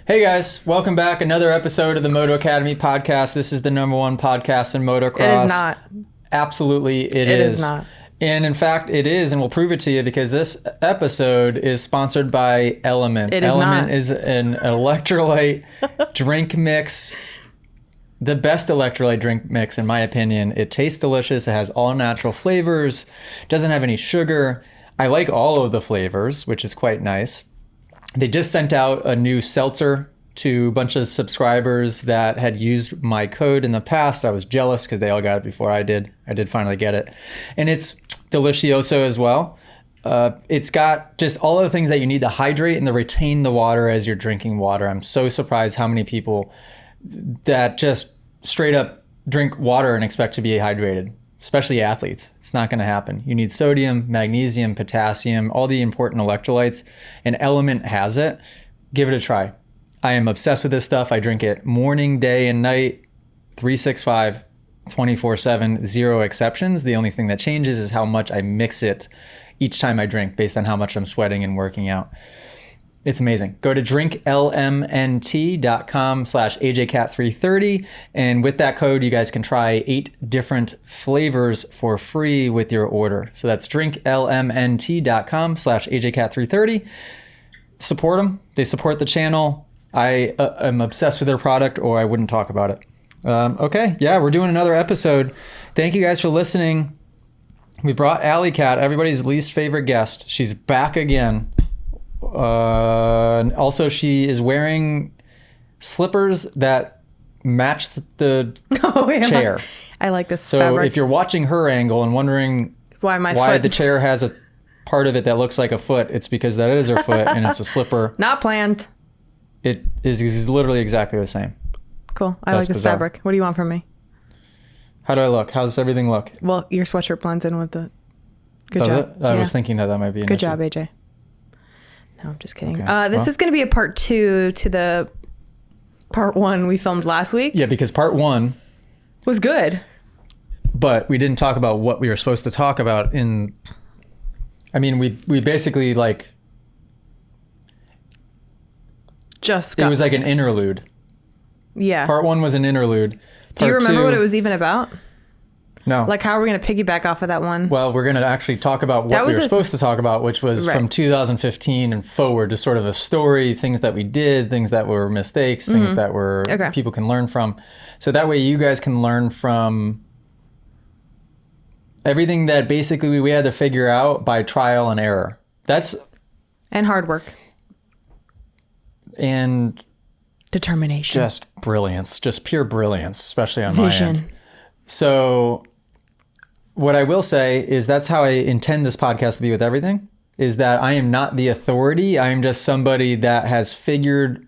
Hey guys, welcome back. Another episode of the Moto Academy podcast. This is the #1 podcast in motocross. It is not. Absolutely, it is not. And in fact, it is, and we'll prove it to you because this episode is sponsored by Element. It is Element not. is an electrolyte drink mix. The best electrolyte drink mix, in my opinion. It tastes delicious. It has all natural flavors. Doesn't have any sugar. I like all of the flavors, which is quite nice. They just sent out a new seltzer to a bunch of subscribers that had used my code in the past. I was jealous because they all got it before I did. I did finally get it. And it's delicioso as well. It's got just all of the things that you need to hydrate and to retain the water as you're drinking water. I'm so surprised how many people that just straight up drink water and expect to be hydrated, especially athletes. It's not going to happen. You need sodium, magnesium, potassium, all the important electrolytes, and Element has it. Give it a try. I am obsessed with this stuff. I drink it morning, day, and night, 365, 24/7, zero exceptions. The only thing that changes is how much I mix it each time I drink based on how much I'm sweating and working out. It's amazing. Go to drinklmnt.com/AJCat330. And with that code, you guys can try 8 different flavors for free with your order. So that's drinklmnt.com/AJCat330. Support them. They support the channel. I am obsessed with their product or I wouldn't talk about it. Okay. Yeah, we're doing another episode. Thank you guys for listening. We brought Alley Cat, everybody's least favorite guest. She's back again. Also, she is wearing slippers that match the chair. I like this So fabric. if you're watching her angle and wondering why the chair has a part of it that looks like a foot, it's because that is her foot and it's a slipper. Not planned. It is literally exactly the same. Cool. I That's like this bizarre. fabric. What do you want from me? How do I look? How does everything look? Well, your sweatshirt blends in with the... Good Does job. it? I Yeah. was thinking that might be an Good issue. job, AJ. No, I'm just kidding. Okay. This is going to be a part 2 to the part 1 we filmed last week. Yeah, because part 1... Was good. But we didn't talk about what we were supposed to talk about in... I mean, we basically like... Just It got... was like an interlude. Yeah. Part 1 was an interlude. Do you Part remember 2 what it was even about? No. Like, how are we going to piggyback off of that one? Well, we're going to actually talk about what we were supposed to talk about, which was from 2015 and forward, just sort of a story, things that we did, things that were mistakes, things that were people can learn from. So that way you guys can learn from everything that basically we had to figure out by trial and error. And hard work. And determination. Just brilliance, just pure brilliance, especially on my end. So what I will say is that's how I intend this podcast to be with everything, is that I am not the authority. I am just somebody that has figured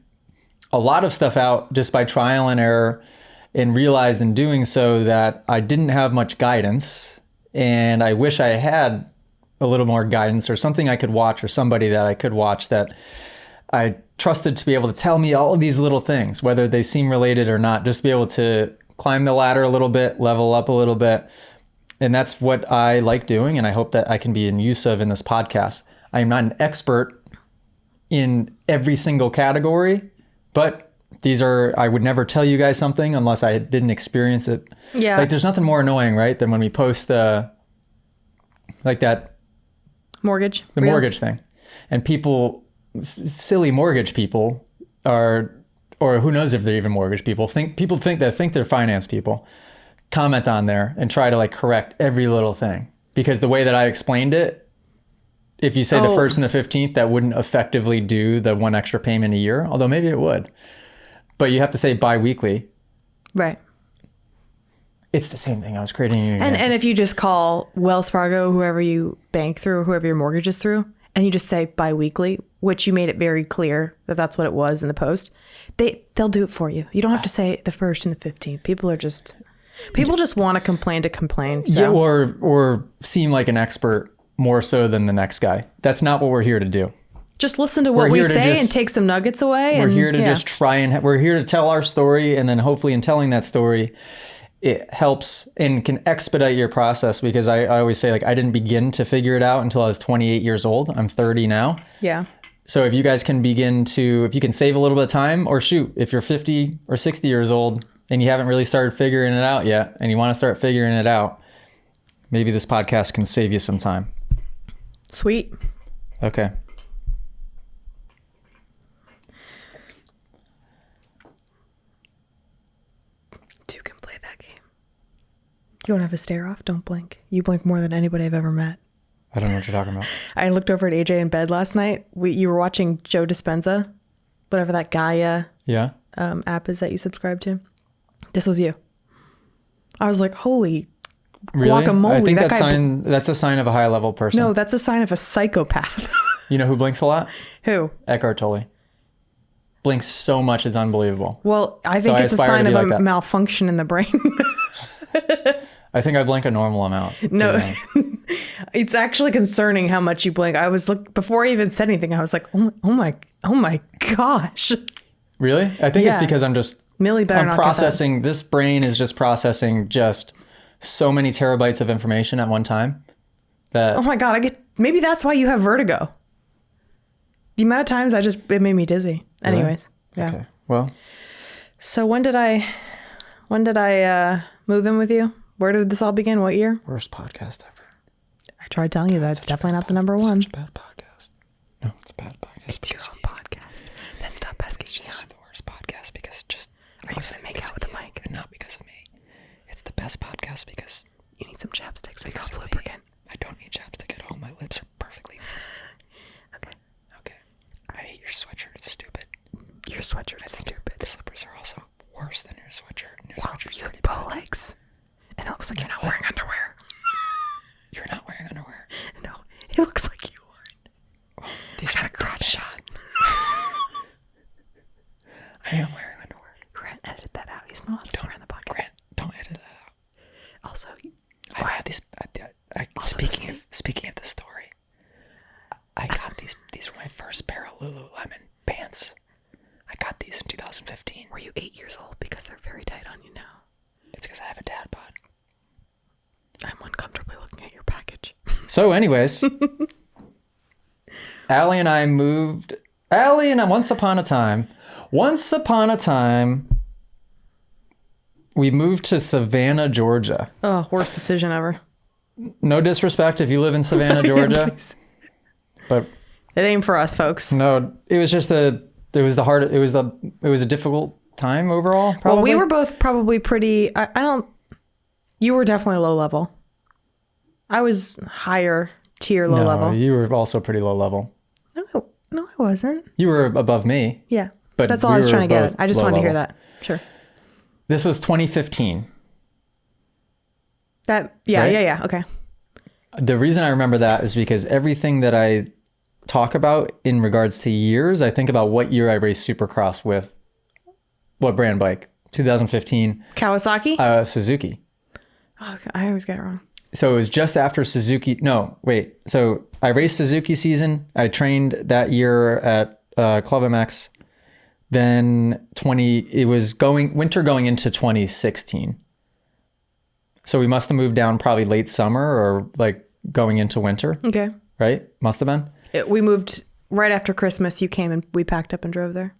a lot of stuff out just by trial and error and realized in doing so that I didn't have much guidance. And I wish I had a little more guidance or something I could watch or somebody that I could watch that I trusted to be able to tell me all of these little things, whether they seem related or not, just to be able to climb the ladder a little bit, level up a little bit. And that's what I like doing. And I hope that I can be in use of in this podcast. I am not an expert in every single category, but I would never tell you guys something unless I didn't experience it. Yeah. Like there's nothing more annoying, right? Than when we post like that mortgage thing, and people, silly mortgage people or who knows if they're even mortgage people, think they're finance people, comment on there and try to like correct every little thing. Because the way that I explained it, if you say the 1st and the 15th, that wouldn't effectively do the 1 extra payment a year, although maybe it would. But you have to say bi-weekly. Right. It's the same thing. I was creating an example. And if you just call Wells Fargo, whoever you bank through, whoever your mortgage is through, and you just say bi-weekly, which you made it very clear that that's what it was in the post, they'll do it for you. You don't have to say the 1st and the 15th. People just want to complain. So. Yeah, or seem like an expert more so than the next guy. That's not what we're here to do. Just listen to what we say and take some nuggets away. We're here to just try and we're here to tell our story, and then hopefully in telling that story, it helps and can expedite your process, because I always say, like, I didn't begin to figure it out until I was 28 years old. I'm 30 now. Yeah. So if you guys can if you can save a little bit of time, or shoot, if you're 50 or 60 years old and you haven't really started figuring it out yet and you want to start figuring it out, maybe this podcast can save you some time. Sweet. Okay. Two can play that game. You want to have a stare off? Don't blink. You blink more than anybody I've ever met. I don't know what you're talking about. I looked over at AJ in bed last night. You were watching Joe Dispenza, whatever that Gaia app is that you subscribe to. This was you. I was like, holy guacamole. I think that's a sign of a high level person. No, that's a sign of a psychopath. You know who blinks a lot? Who? Eckhart Tolle. Blinks so much, it's unbelievable. Well, I think it's a sign of a malfunction in the brain. I think I blink a normal amount. No, it's actually concerning how much you blink. I was before I even said anything, I was like, oh my gosh. Really? I think it's because I'm processing. This brain is just processing just so many terabytes of information at one time. Oh my God, maybe that's why you have vertigo. The amount of times it made me dizzy. Anyways, really? Yeah. Okay. Well. So when did I move in with you? Where did this all begin? What year? Worst podcast ever. I tried telling you that it's definitely not the number one. Such a bad podcast. No, it's a bad podcast. It's your own podcast. Then stop pesking me. It's just the worst podcast because are you gonna make out with the mic? And not because of me. It's the best podcast because you need some chapsticks and mouth lubricant. I don't need chapstick at all. My lips are perfectly fine. Okay. I hate your sweatshirt. It's stupid. Your sweatshirt is stupid. The slippers are also worse than your sweatshirt. And your sweatshirt's you have pretty bow legs. And it looks like you're not wearing underwear. You're not wearing underwear. No, it looks like you aren't. Well, these are crotch shot. I am wearing underwear. Grant, edit that out. He's not allowed to swear on the podcast. Grant, don't edit that out. Also, I've had these. Speaking of the story, I got these. These were my first pair of Lululemon pants. I got these in 2015. Were you 8 years old? Because they're very tight on you now. It's because I have a dad bod. I'm uncomfortably looking at your package. So, anyways, Allie and I moved. Once upon a time, we moved to Savannah, Georgia. Oh, worst decision ever. No disrespect if you live in Savannah, Georgia, but it ain't for us, folks. No, it was just it was a difficult time overall. Probably. Well, we were both probably pretty. You were definitely low level. I was higher tier low level. You were also pretty low level. No, I wasn't. You were above me. Yeah, but that's all I was trying to get at. I just wanted to hear that. Sure. This was 2015. Yeah. Okay. The reason I remember that is because everything that I talk about in regards to years, I think about what year I raced Supercross with. What brand bike? 2015. Kawasaki? Suzuki. Oh, I always get it wrong. So it was just after Suzuki. No, wait. So I raced Suzuki season. I trained that year at Club MX. Then it was winter going into 2016. So we must have moved down probably late summer or like going into winter. Okay. Right? Must have been. We moved right after Christmas. You came and we packed up and drove there.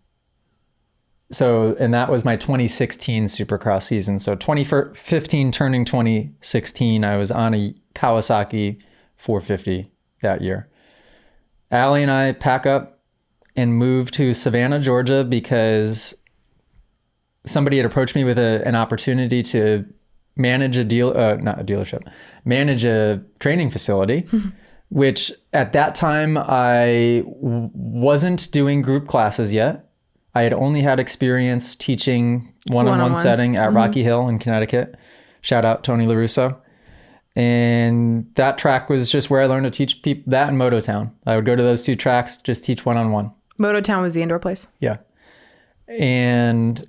So, and that was my 2016 Supercross season. So 2015 turning 2016, I was on a Kawasaki 450 that year. Allie and I pack up and move to Savannah, Georgia because somebody had approached me with an opportunity to manage manage a training facility, which at that time I wasn't doing group classes yet. I had only had experience teaching one-on-one setting at Rocky Hill in Connecticut. Shout out Tony LaRusso. And that track was just where I learned to teach people that in Moto Town. I would go to those two tracks, just teach one-on-one. Moto Town was the indoor place? Yeah. And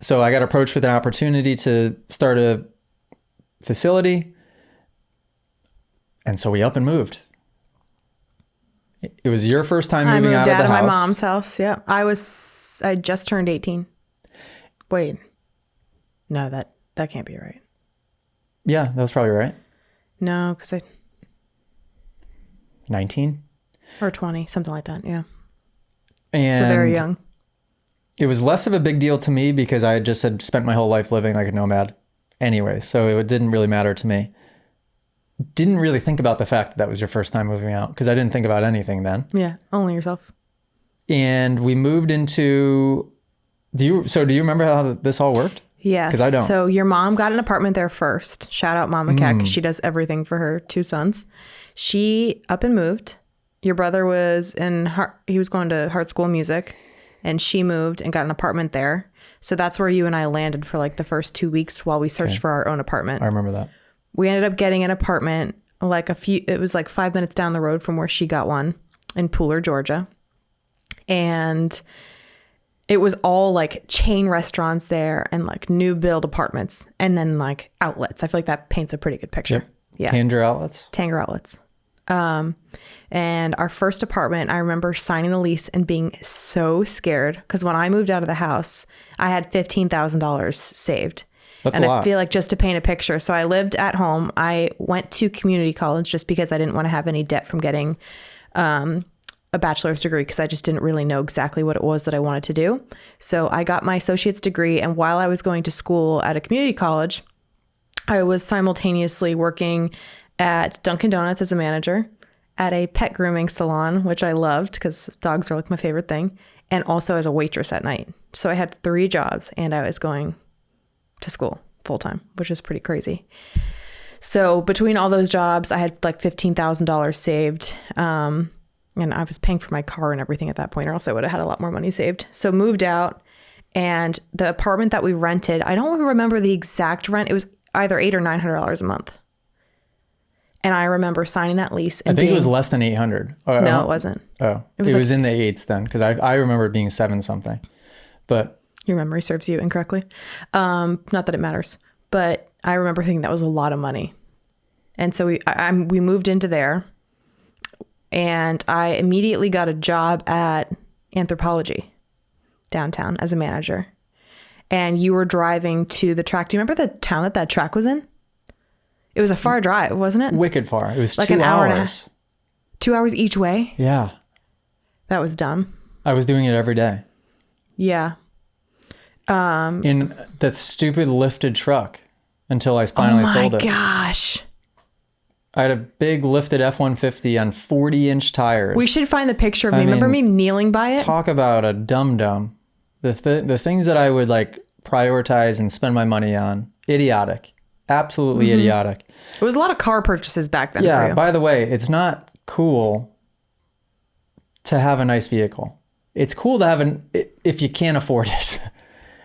so I got approached with an opportunity to start a facility. And so we up and moved. It was your first time moving out of the house. I moved out of my mom's house. Yeah. I just turned 18. Wait. No, that can't be right. Yeah, that was probably right. No, because 19? Or 20, something like that. Yeah. And So very young. it was less of a big deal to me because I just had spent my whole life living like a nomad anyway. So it didn't really matter to me. Didn't really think about the fact that that was your first time moving out because I didn't think about anything then. Yeah, only yourself. And we moved into, do you remember how this all worked? Yeah. Because I don't. So your mom got an apartment there first. Shout out Mama Cat, because she does everything for her 2 sons. She up and moved. Your brother was he was going to Hart School of Music, and she moved and got an apartment there. So that's where you and I landed for like the first 2 weeks while we searched for our own apartment. I remember that. We ended up getting an apartment it was like 5 minutes down the road from where she got one in Pooler, Georgia. And it was all like chain restaurants there and like new build apartments and then like outlets. I feel like that paints a pretty good picture. Yep. Yeah. Tanger outlets. Tanger outlets. And our first apartment, I remember signing the lease and being so scared because when I moved out of the house, I had $15,000 saved. That's and a lot. I feel like just to paint a picture. So I lived at home. I went to community college just because I didn't want to have any debt from getting a bachelor's degree because I just didn't really know exactly what it was that I wanted to do. So I got my associate's degree. And while I was going to school at a community college, I was simultaneously working at Dunkin' Donuts as a manager, at a pet grooming salon, which I loved because dogs are like my favorite thing, and also as a waitress at night. So I had 3 jobs and I was going to school full time, which is pretty crazy. So between all those jobs, I had like $15,000 saved. And I was paying for my car and everything at that point, or else I would have had a lot more money saved. So moved out, and the apartment that we rented, I don't remember the exact rent. It was either $800 or $900 a month. And I remember signing that lease. And I think it was less than 800. No, it wasn't. Oh, it was in the 8s then, because I remember it being 7 something. But your memory serves you incorrectly. Not that it matters, but I remember thinking that was a lot of money. And so we moved into there, and I immediately got a job at Anthropology downtown as a manager. And you were driving to the track. Do you remember the town that track was in? It was a far drive, wasn't it? Wicked far. It was like 2 an hour hours. and a half. 2 hours each way? Yeah. That was dumb. I was doing it every day. Yeah. In that stupid lifted truck until I finally sold it. Oh my gosh. I had a big lifted F-150 on 40-inch tires. We should find the picture of me. Remember me kneeling by it? Talk about a dum-dum. The things that I would like prioritize and spend my money on. Idiotic. Absolutely idiotic. It was a lot of car purchases back then for Yeah, you. by the way, it's not cool to have a nice vehicle. It's cool to have if you can't afford it.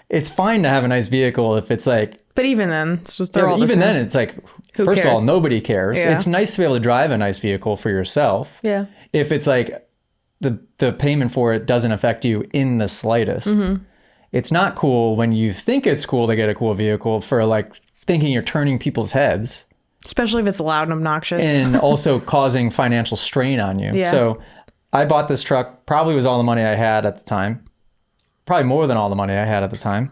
It's fine to have a nice vehicle if it's like... But even then, it's just they're all the even same. then, it's like, Who first of all, cares? nobody cares. Yeah. It's nice to be able to drive a nice vehicle for yourself. Yeah. If it's like the payment for it doesn't affect you in the slightest. It's not cool when you think it's cool to get a cool vehicle for like thinking you're turning people's heads. Especially if it's loud and obnoxious. And also causing financial strain on you. Yeah. So I bought this truck, probably was all the money I had at the time. Probably more than all the money I had at the time.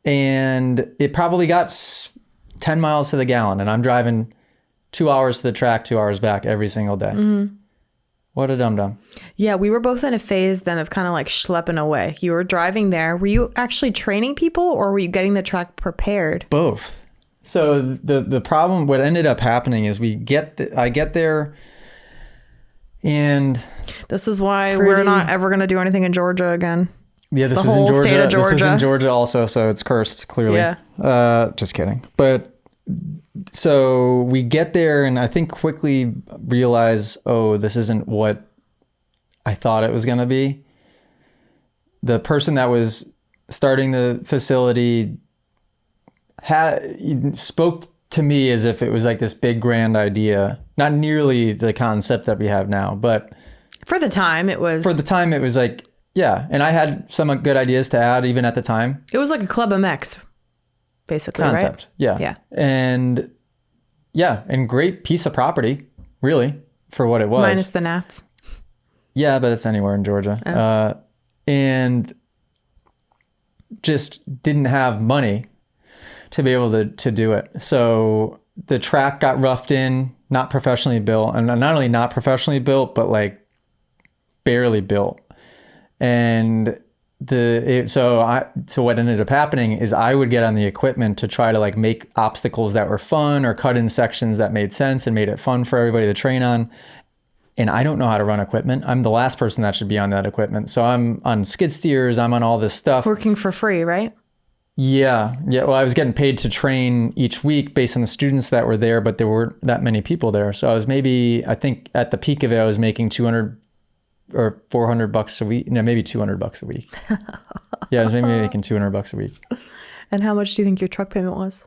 And it probably got 10 miles to the gallon, and I'm driving 2 hours to the track, 2 hours back every single day. What a dum-dum. Yeah, we were both in a phase then of kind of like schlepping away. You were driving there. Were you actually training people, or were you getting the track prepared? Both. So the problem, what ended up happening is I get there, and This is why we're not ever going to do anything in Georgia again. yeah, this the was in whole Georgia. state of This was in Georgia. Georgia also, so it's cursed, clearly. Yeah. Just kidding. But so we get there, and I think quickly realize, oh, this isn't what I thought it was going to be. The person that was starting the facility spoke to me as if it was like this big grand idea, not nearly the concept that we have now, but For the time, it was... for the time it was like, yeah. And I had some good ideas to add even at the time. It was like a Club MX, basically, Concept. right? Yeah. Yeah. And great piece of property, really, for what it was. Minus the gnats. Yeah, but it's anywhere in Georgia. Oh. And just didn't have money to be able to do it. So the track got roughed in, not professionally built, and not only not professionally built, but like barely built. And so what ended up happening is I would get on the equipment to try to like make obstacles that were fun or cut in sections that made sense and made it fun for everybody to train on. And I don't know how to run equipment. I'm the last person that should be on that equipment. So I'm on skid steers. I'm on all this stuff. Working for free, right? Yeah. Well, I was getting paid to train each week based on the students that were there, but there weren't that many people there. So I think at the peak of it, I was making 200 or $400 a week. No, maybe $200 a week. Yeah, I was maybe making $200 a week. And how much do you think your truck payment was?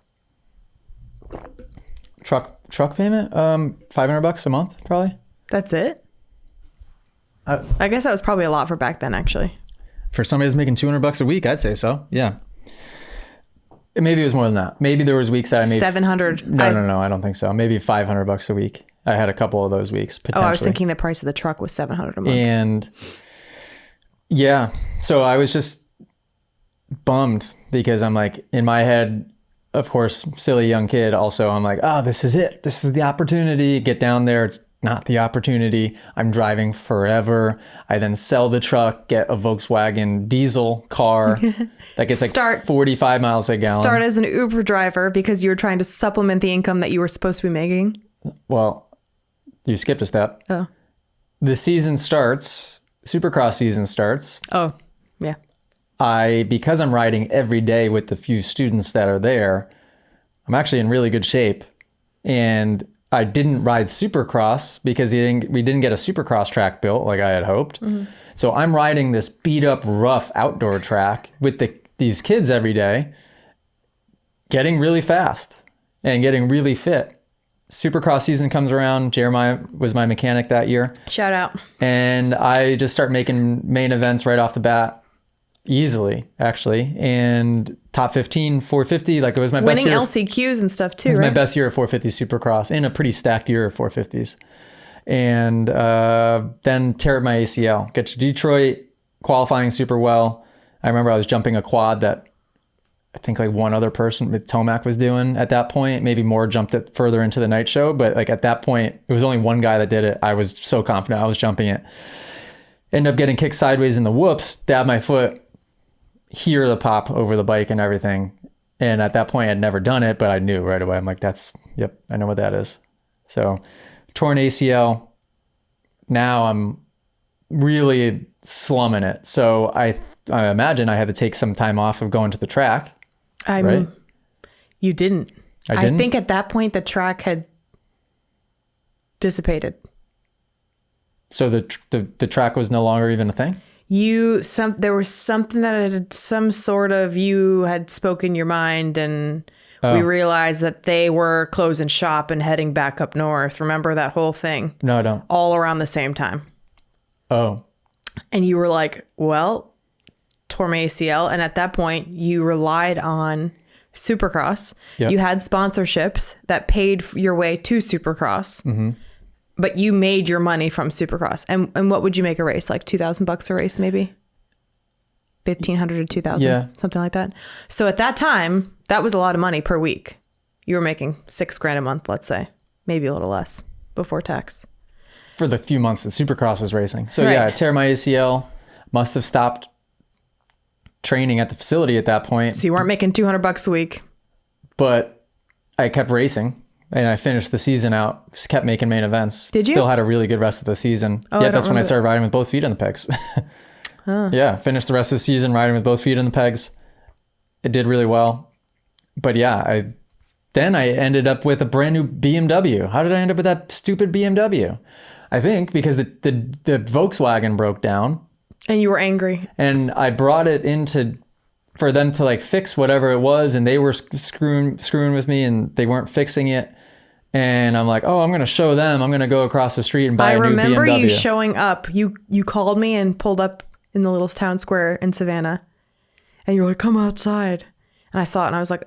Truck payment? $500 a month, probably. That's it? I guess that was probably a lot for back then, actually. For somebody that's making $200 a week, I'd say so. Yeah. Maybe it was more than that. Maybe there was weeks that I made 700. No, I don't think so. Maybe $500 a week. I had a couple of those weeks potentially. Oh, I was thinking the price of the truck was $700 a month. And yeah, so I was just bummed because I'm like, in my head, of course, silly young kid. Also, I'm like, oh, this is it. This is the opportunity. Get down there. It's not the opportunity. I'm driving forever. I then sell the truck, get a Volkswagen diesel car that gets like 45 miles a gallon. Start as an Uber driver because you were trying to supplement the income that you were supposed to be making. Well, you skipped a step. Oh. The season starts, Supercross season starts. Oh, yeah. Because I'm riding every day with the few students that are there, I'm actually in really good shape. And I didn't ride Supercross because we didn't get a Supercross track built like I had hoped. Mm-hmm. So I'm riding this beat up, rough outdoor track with these kids every day, getting really fast and getting really fit. Supercross season comes around. Jeremiah was my mechanic that year. Shout out. And I just start making main events right off the bat. Easily, actually. And top 15, 450, like it was my best year. Winning LCQs and stuff too, It was right? my best year at 450 Supercross and a pretty stacked year of 450s. And then tear my ACL. Get to Detroit, qualifying super well. I remember I was jumping a quad that I think like one other person with Tomac was doing at that point. Maybe more jumped it further into the night show. But like at that point, it was only one guy that did it. I was so confident I was jumping it. Ended up getting kicked sideways in the whoops, stabbed my foot, hear the pop over the bike and everything. And at that point, I'd never done it, but I knew right away. I'm like, yep, I know what that is. So torn ACL. Now I'm really slumming it. So I imagine I had to take some time off of going to the track. Right? You didn't. I didn't? I think at that point, the track had dissipated. So the track was no longer even a thing? There was something that had some sort of, you had spoken your mind and we realized that they were closing shop and heading back up north. Remember that whole thing? No, I don't. All around the same time. Oh. And you were like, well, tore my ACL. And at that point you relied on Supercross. Yep. You had sponsorships that paid your way to Supercross. Mm-hmm. But you made your money from Supercross. And what would you make a race? Like $2,000 a race, maybe? 1,500 to 2,000, yeah, something like that. So at that time, that was a lot of money per week. You were making $6,000 a month, let's say, maybe a little less before tax. For the few months that Supercross was racing. So right. Yeah, I tear my ACL, must have stopped training at the facility at that point. So you weren't making $200 a week. But I kept racing. And I finished the season out, just kept making main events. Did you? Still had a really good rest of the season. Oh, yeah, that's when I started riding with both feet on the pegs. Huh. Yeah, finished the rest of the season riding with both feet on the pegs. It did really well. But yeah, then I ended up with a brand new BMW. How did I end up with that stupid BMW? I think because the Volkswagen broke down. And you were angry. And I brought it for them to like fix whatever it was, and they were screwing with me and they weren't fixing it. And I'm like, oh, I'm going to show them. I'm going to go across the street and buy a new BMW. I remember you showing up. You called me and pulled up in the little town square in Savannah. And you were like, come outside. And I saw it and I was like,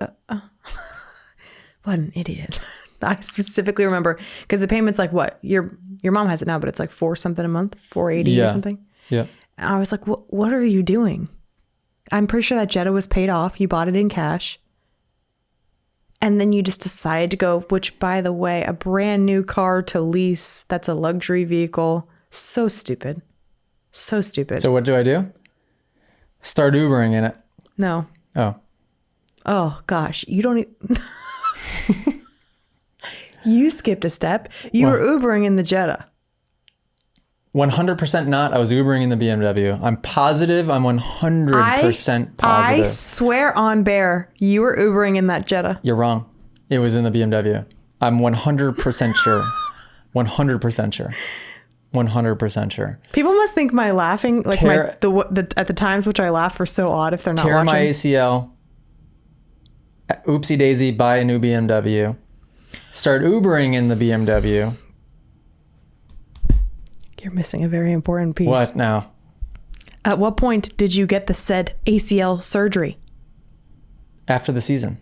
what an idiot. I specifically remember because the payment's like what? Your mom has it now, but it's like $4 something a month, $480 or something. Yeah. And I was like, what are you doing? I'm pretty sure that Jetta was paid off. You bought it in cash. And then you just decided to go, which, by the way, a brand new car to lease, that's a luxury vehicle. So stupid. So stupid. So what do? Start Ubering in it. No. Oh, Oh gosh, you don't. You skipped a step. You were Ubering in the Jetta. 100% not. I was Ubering in the BMW. I'm positive. I'm 100% positive. I swear on Bear, you were Ubering in that Jetta. You're wrong. It was in the BMW. I'm 100% sure. 100% sure. 100% sure. People must think my laughing, like at the times which I laugh, are so odd if they're not Tear watching. my ACL. Oopsie daisy, buy a new BMW. Start Ubering in the BMW. You're missing a very important piece. What now? At what point did you get the said ACL surgery? After the season.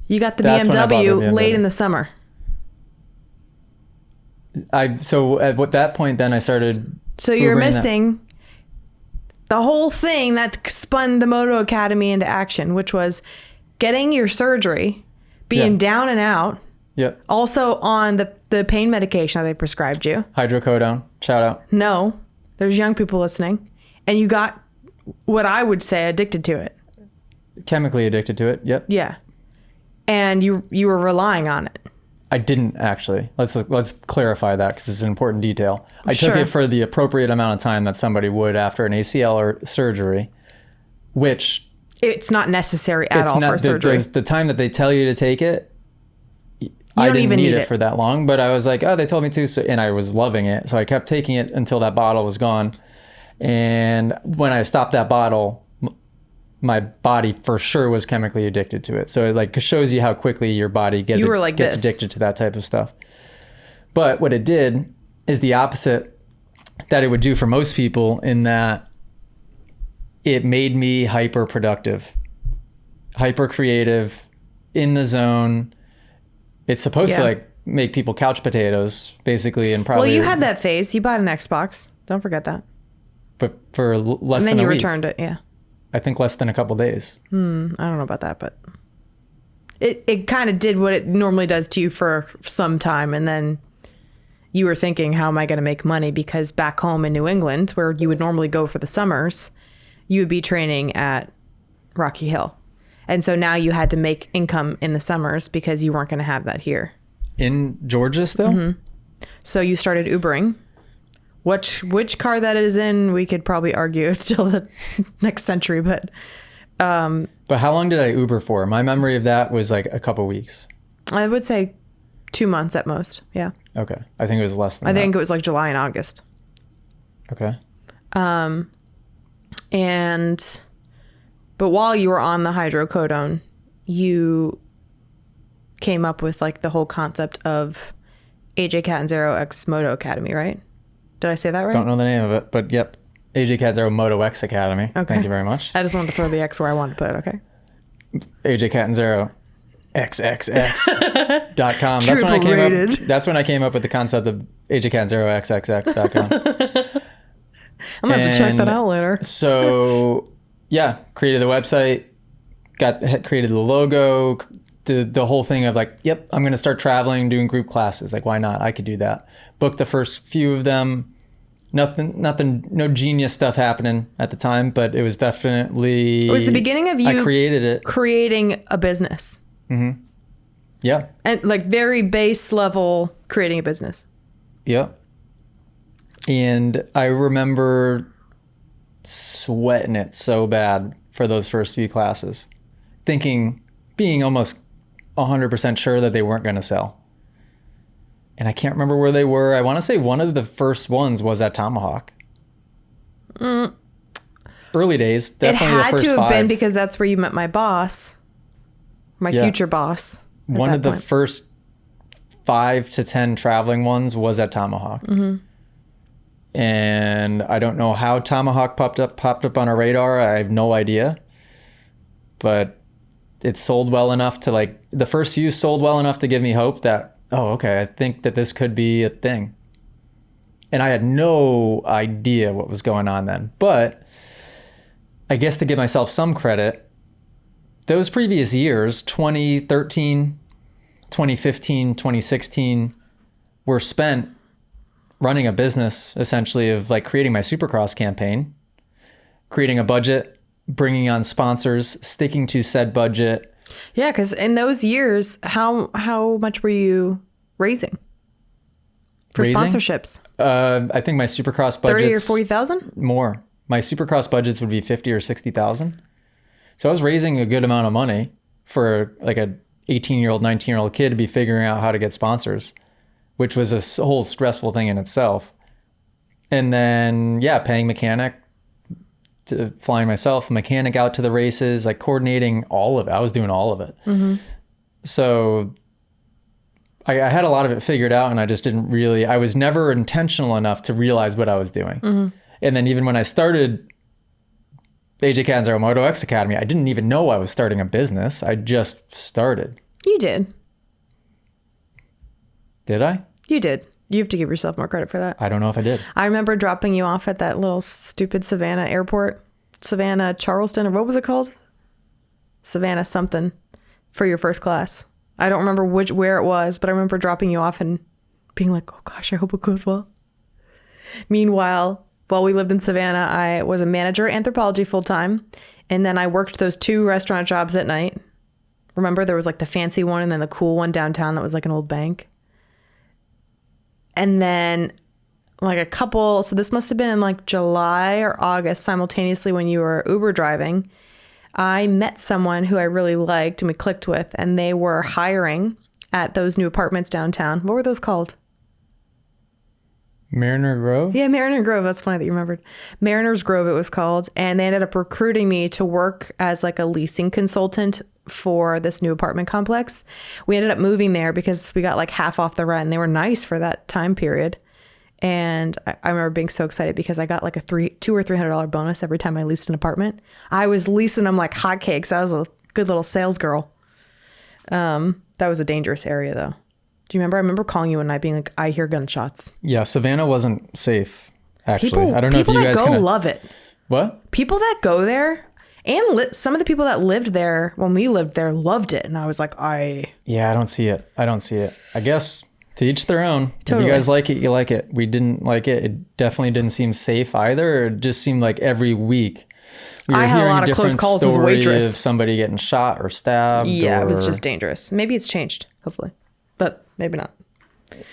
You got the That's when I bought the BMW late BMW. in the summer. So at that point, then I started. So you're Ubering that. missing the whole thing that spun the Moto Academy into action, which was getting your surgery, being Yeah. down and out, Yep. also on the pain medication that they prescribed you. Hydrocodone. Shout out. No, there's young people listening. And you got what I would say addicted to it. Chemically addicted to it. Yep. Yeah. And you were relying on it. I didn't actually. Let's clarify that because it's an important detail. I took Sure. it for the appropriate amount of time that somebody would after an ACL or surgery, which It's not necessary at all for the, surgery. the time that they tell you to take it. I don't didn't even need need it it. for that long, but I was like, oh, they told me to, so, and I was loving it. So I kept taking it until that bottle was gone. And when I stopped that bottle, my body for sure was chemically addicted to it. So it like shows you how quickly your body gets this. addicted to that type of stuff. But what it did is the opposite that it would do for most people, in that it made me hyper productive, hyper creative, in the zone. It's supposed to Yeah. like make people couch potatoes basically, and probably. Well, you had that phase. You bought an Xbox. Don't forget that. but for less And then than you a week. returned it. Yeah. I think less than a couple days. I don't know about that, but it kind of did what it normally does to you for some time. And then you were thinking, how am I going to make money? Because back home in New England, where you would normally go for the summers, you would be training at Rocky Hill. And so now you had to make income in the summers because you weren't going to have that here. In Georgia still? Mm-hmm. So you started Ubering. Which car that is in, we could probably argue till the next century, but But how long did I Uber for? My memory of that was like a couple weeks. I would say 2 months at most. Yeah. Okay. I think it was less than I that. think it was like July and August. Okay. But while you were on the hydrocodone, you came up with like the whole concept of AJ Catanzaro X Moto Academy, right? Did I say that right? Don't know the name of it, but yep. AJ Catanzaro Moto X Academy. Okay. Thank you very much. I just wanted to throw the X where I wanted to put it, okay? AJ Catanzaro XXX.com. That's when I came up with the concept of AJ Catanzaro XXX.com. I'm going to have to check that out later. So, yeah, created the website, created the logo, the whole thing of like, yep, I'm going to start traveling, doing group classes. Like, why not? I could do that. Booked the first few of them. Nothing, no genius stuff happening at the time, but it was definitely. It was the beginning of you I created it. creating a business. Yeah. And like very base level creating a business. Yep. And I remember sweating it so bad for those first few classes, being almost 100% sure that they weren't going to sell. And I can't remember where they were. I want to say one of the first ones was at Tomahawk. Early days, definitely It the had first to have 5. been because that's where you met my boss, my Yeah. future boss. One of the first 5 to 10 traveling ones was at Tomahawk. And I don't know how Tomahawk popped up on our radar. I have no idea. But it sold well enough to like, the first few sold well enough to give me hope that, oh, okay, I think that this could be a thing. And I had no idea what was going on then. But I guess to give myself some credit, those previous years, 2013, 2015, 2016, were spent running a business essentially of like creating my Supercross campaign, creating a budget, bringing on sponsors, sticking to said budget. Yeah, because in those years, how much were you raising for sponsorships? I think my Supercross budgets 30 or 40,000? more. My Supercross budgets would be 50 or 60,000. So I was raising a good amount of money for like a 18-year-old, 19-year-old kid to be figuring out how to get sponsors, which was a whole stressful thing in itself. And then, yeah, paying mechanic, to flying myself, a mechanic out to the races, like coordinating all of it. I was doing all of it. Mm-hmm. So I had a lot of it figured out, and I just didn't really, I was never intentional enough to realize what I was doing. Mm-hmm. And then even when I started AJ Catanzaro Moto X Academy, I didn't even know I was starting a business. I just started. You did. Did I? You did. You have to give yourself more credit for that. I don't know if I did. I remember dropping you off at that little stupid Savannah airport, Savannah Charleston, or what was it called? Savannah something, for your first class. I don't remember where it was, but I remember dropping you off and being like, oh gosh, I hope it goes well. Meanwhile, while we lived in Savannah, I was a manager at Anthropology full-time, and then I worked those 2 restaurant jobs at night. Remember, there was like the fancy one and then the cool one downtown that was like an old bank. And then like a couple, so this must have been in like July or August, simultaneously when you were Uber driving, I met someone who I really liked and we clicked with, and they were hiring at those new apartments downtown. What were those called? Mariner Grove? Yeah, Mariner Grove. That's funny that you remembered. Mariner's Grove it was called. And they ended up recruiting me to work as like a leasing consultant for this new apartment complex. We ended up moving there because we got like half off the rent, and they were nice for that time period. And I remember being so excited because I got like a $200 or $300 bonus every time I leased an apartment. I was leasing them like hotcakes. I was a good little sales girl. That was a dangerous area though. Do you remember? I remember calling you one night being like, I hear gunshots. Yeah, Savannah wasn't safe, actually. I don't know if you guys People that go love it. What? People that go there, and some of the people that lived there when we lived there loved it. And I was like, Yeah, I don't see it. I guess to each their own. Totally. If you guys like it, you like it. We didn't like it. It definitely didn't seem safe either. It just seemed like every week we were I had a hearing lot of close different calls as a story waitress. of somebody getting shot or stabbed. yeah, or, it was just dangerous. Maybe it's changed, hopefully, but maybe not.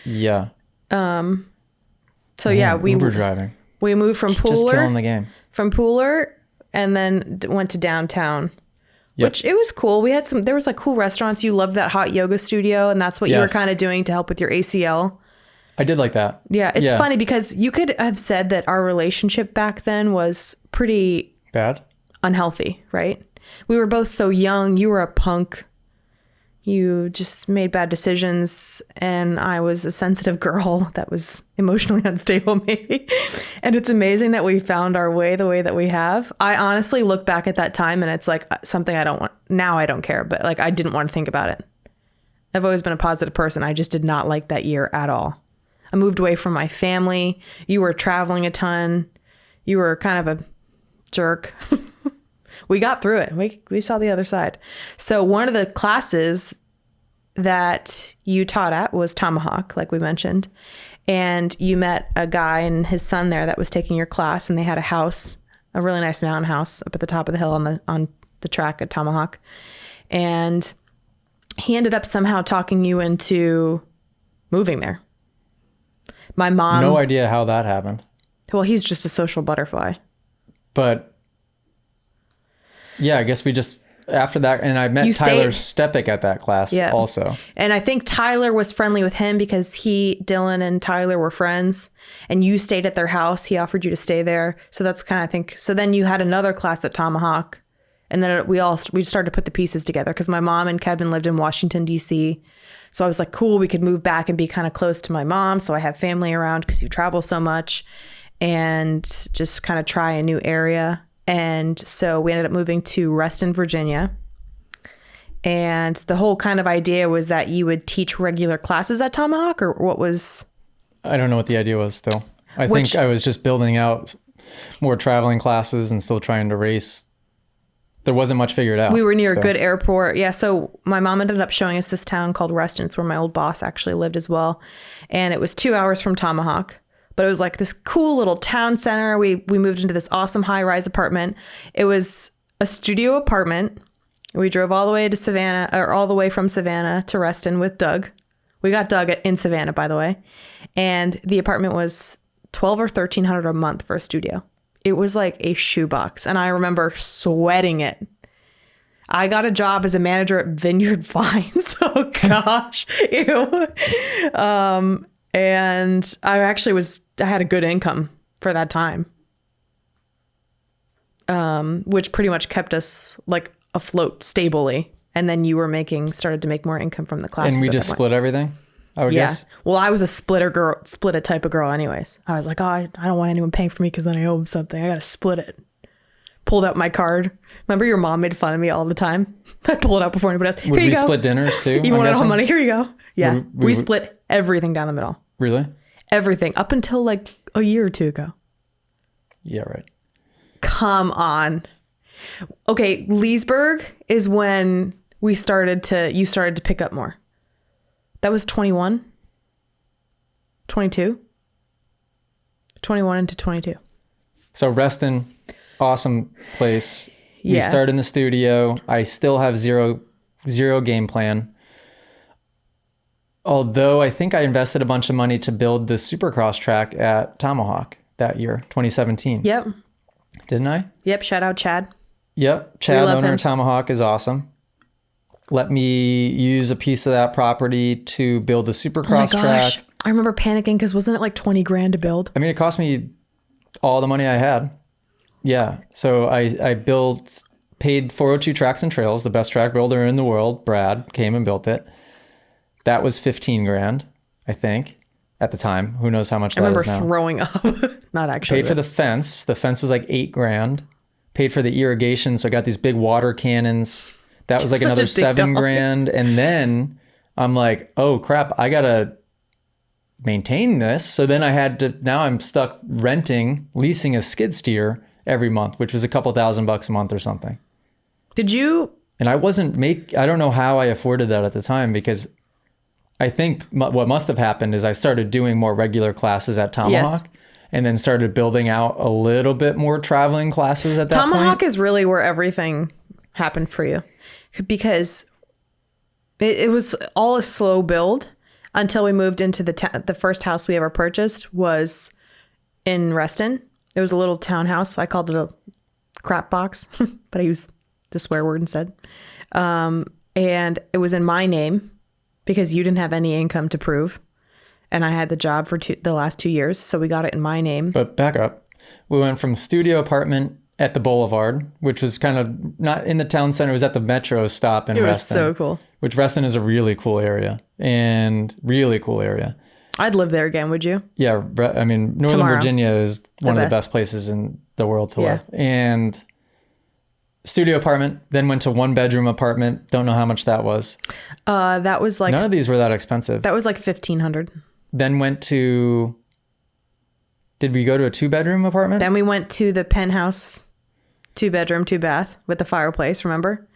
Yeah. So yeah, we Uber driving. We moved from Pooler. Just killing the game. From Pooler, and then went to downtown. Yep. Which it was cool. We had there was like cool restaurants. You loved that hot yoga studio, and that's what you were kind of doing to help with your ACL. I did like that. Yeah, it's funny because you could have said that our relationship back then was pretty bad, unhealthy, right? We were both so young. You were a punk. You just made bad decisions, and I was a sensitive girl that was emotionally unstable, maybe. And it's amazing that we found our way the way that we have. I honestly look back at that time, and it's like something I don't want. Now I don't care, but like I didn't want to think about it. I've always been a positive person. I just did not like that year at all. I moved away from my family. You were traveling a ton. You were kind of a jerk. We got through it. We saw the other side. So one of the classes that you taught at was Tomahawk, like we mentioned. And you met a guy and his son there that was taking your class, and they had a house, a really nice mountain house up at the top of the hill on the track at Tomahawk. And he ended up somehow talking you into moving there. My mom... No idea how that happened. Well, he's just a social butterfly. But... yeah, I guess we just, after that, and I met Tyler Stepik at that class also. And I think Tyler was friendly with him because Dylan and Tyler were friends, and you stayed at their house. He offered you to stay there. So that's kind of, I think, so then you had another class at Tomahawk, and then we started to put the pieces together because my mom and Kevin lived in Washington, D.C. So I was like, cool, we could move back and be kind of close to my mom. So I have family around because you travel so much, and just kind of try a new area. And so we ended up moving to Reston, Virginia. And the whole kind of idea was that you would teach regular classes at Tomahawk, or what was... I don't know what the idea was still. I think I was just building out more traveling classes and still trying to race. There wasn't much figured out. We were near a good airport. Yeah. So my mom ended up showing us this town called Reston. It's where my old boss actually lived as well. And it was 2 hours from Tomahawk. but it was like this cool little town center. We moved into this awesome high-rise apartment. It was a studio apartment. We drove all the way to Savannah, or all the way from Savannah to Reston with Doug. We got Doug in Savannah, by the way. And the apartment was $1,200 or $1,300 a month for a studio. It was like a shoebox. And I remember sweating it. I got a job as a manager at Vineyard Vines. Oh gosh. Ew. And I had a good income for that time. Which pretty much kept us like afloat stably. And then you were started to make more income from the classes. And we just split everything, I would guess? Well, I was a split type of girl anyways. I was like, oh, I don't want anyone paying for me because then I owe them something. I got to split it. Pulled out my card. Remember your mom made fun of me all the time? I pulled it out before anybody else. Would we split dinners too? You want to know money? Here you go. Yeah. We split everything down the middle. Really? Everything. Up until like a year or two ago. Yeah, right. Come on. Okay. Leesburg is when you started to pick up more. That was 21, 22, 21 into 22. So Reston, awesome place. Yeah. We started in the studio. I still have zero game plan. Although I think I invested a bunch of money to build the Supercross track at Tomahawk that year, 2017. Yep. Didn't I? Yep. Shout out Chad. Yep. Chad, owner him. of Tomahawk, is awesome. Let me use a piece of that property to build the Supercross track. I remember panicking because wasn't it like 20 grand to build? I mean, it cost me all the money I had. Yeah. So I paid 402 Tracks and Trails, the best track builder in the world. Brad came and built it. That was 15 grand, I think, at the time. Who knows how much that is now. I remember throwing up. Not actually. Paid for the fence. The fence was like 8 grand. Paid for the irrigation. So I got these big water cannons. That was like another 7 grand. And then I'm like, oh crap, I got to maintain this. So then now I'm stuck leasing a skid steer every month, which was a couple $1,000 a month or something. Did you? And I don't know how I afforded that at the time, because I think what must have happened is I started doing more regular classes at Tomahawk. Yes. And then started building out a little bit more traveling classes at that point. Tomahawk is really where everything happened for you, because it was all a slow build until we moved into the first house we ever purchased was in Reston. It was a little townhouse. I called it a crap box, but I used the swear word instead. And it was in my name because you didn't have any income to prove. And I had the job for the last 2 years. So we got it in my name. But back up. We went from studio apartment at the Boulevard, which was kind of not in the town center. It was at the Metro stop in Reston. It was so cool. Which Reston is a really cool area. I'd live there again, would you? Yeah. I mean, Northern Virginia is one of the best places in the world to live. And studio apartment, then went to 1-bedroom apartment. Don't know how much that was. That was like... None of these were that expensive. That was like $1,500. Then went to... Did we go to a 2-bedroom apartment? Then we went to the penthouse, 2-bedroom, 2-bath with the fireplace. Remember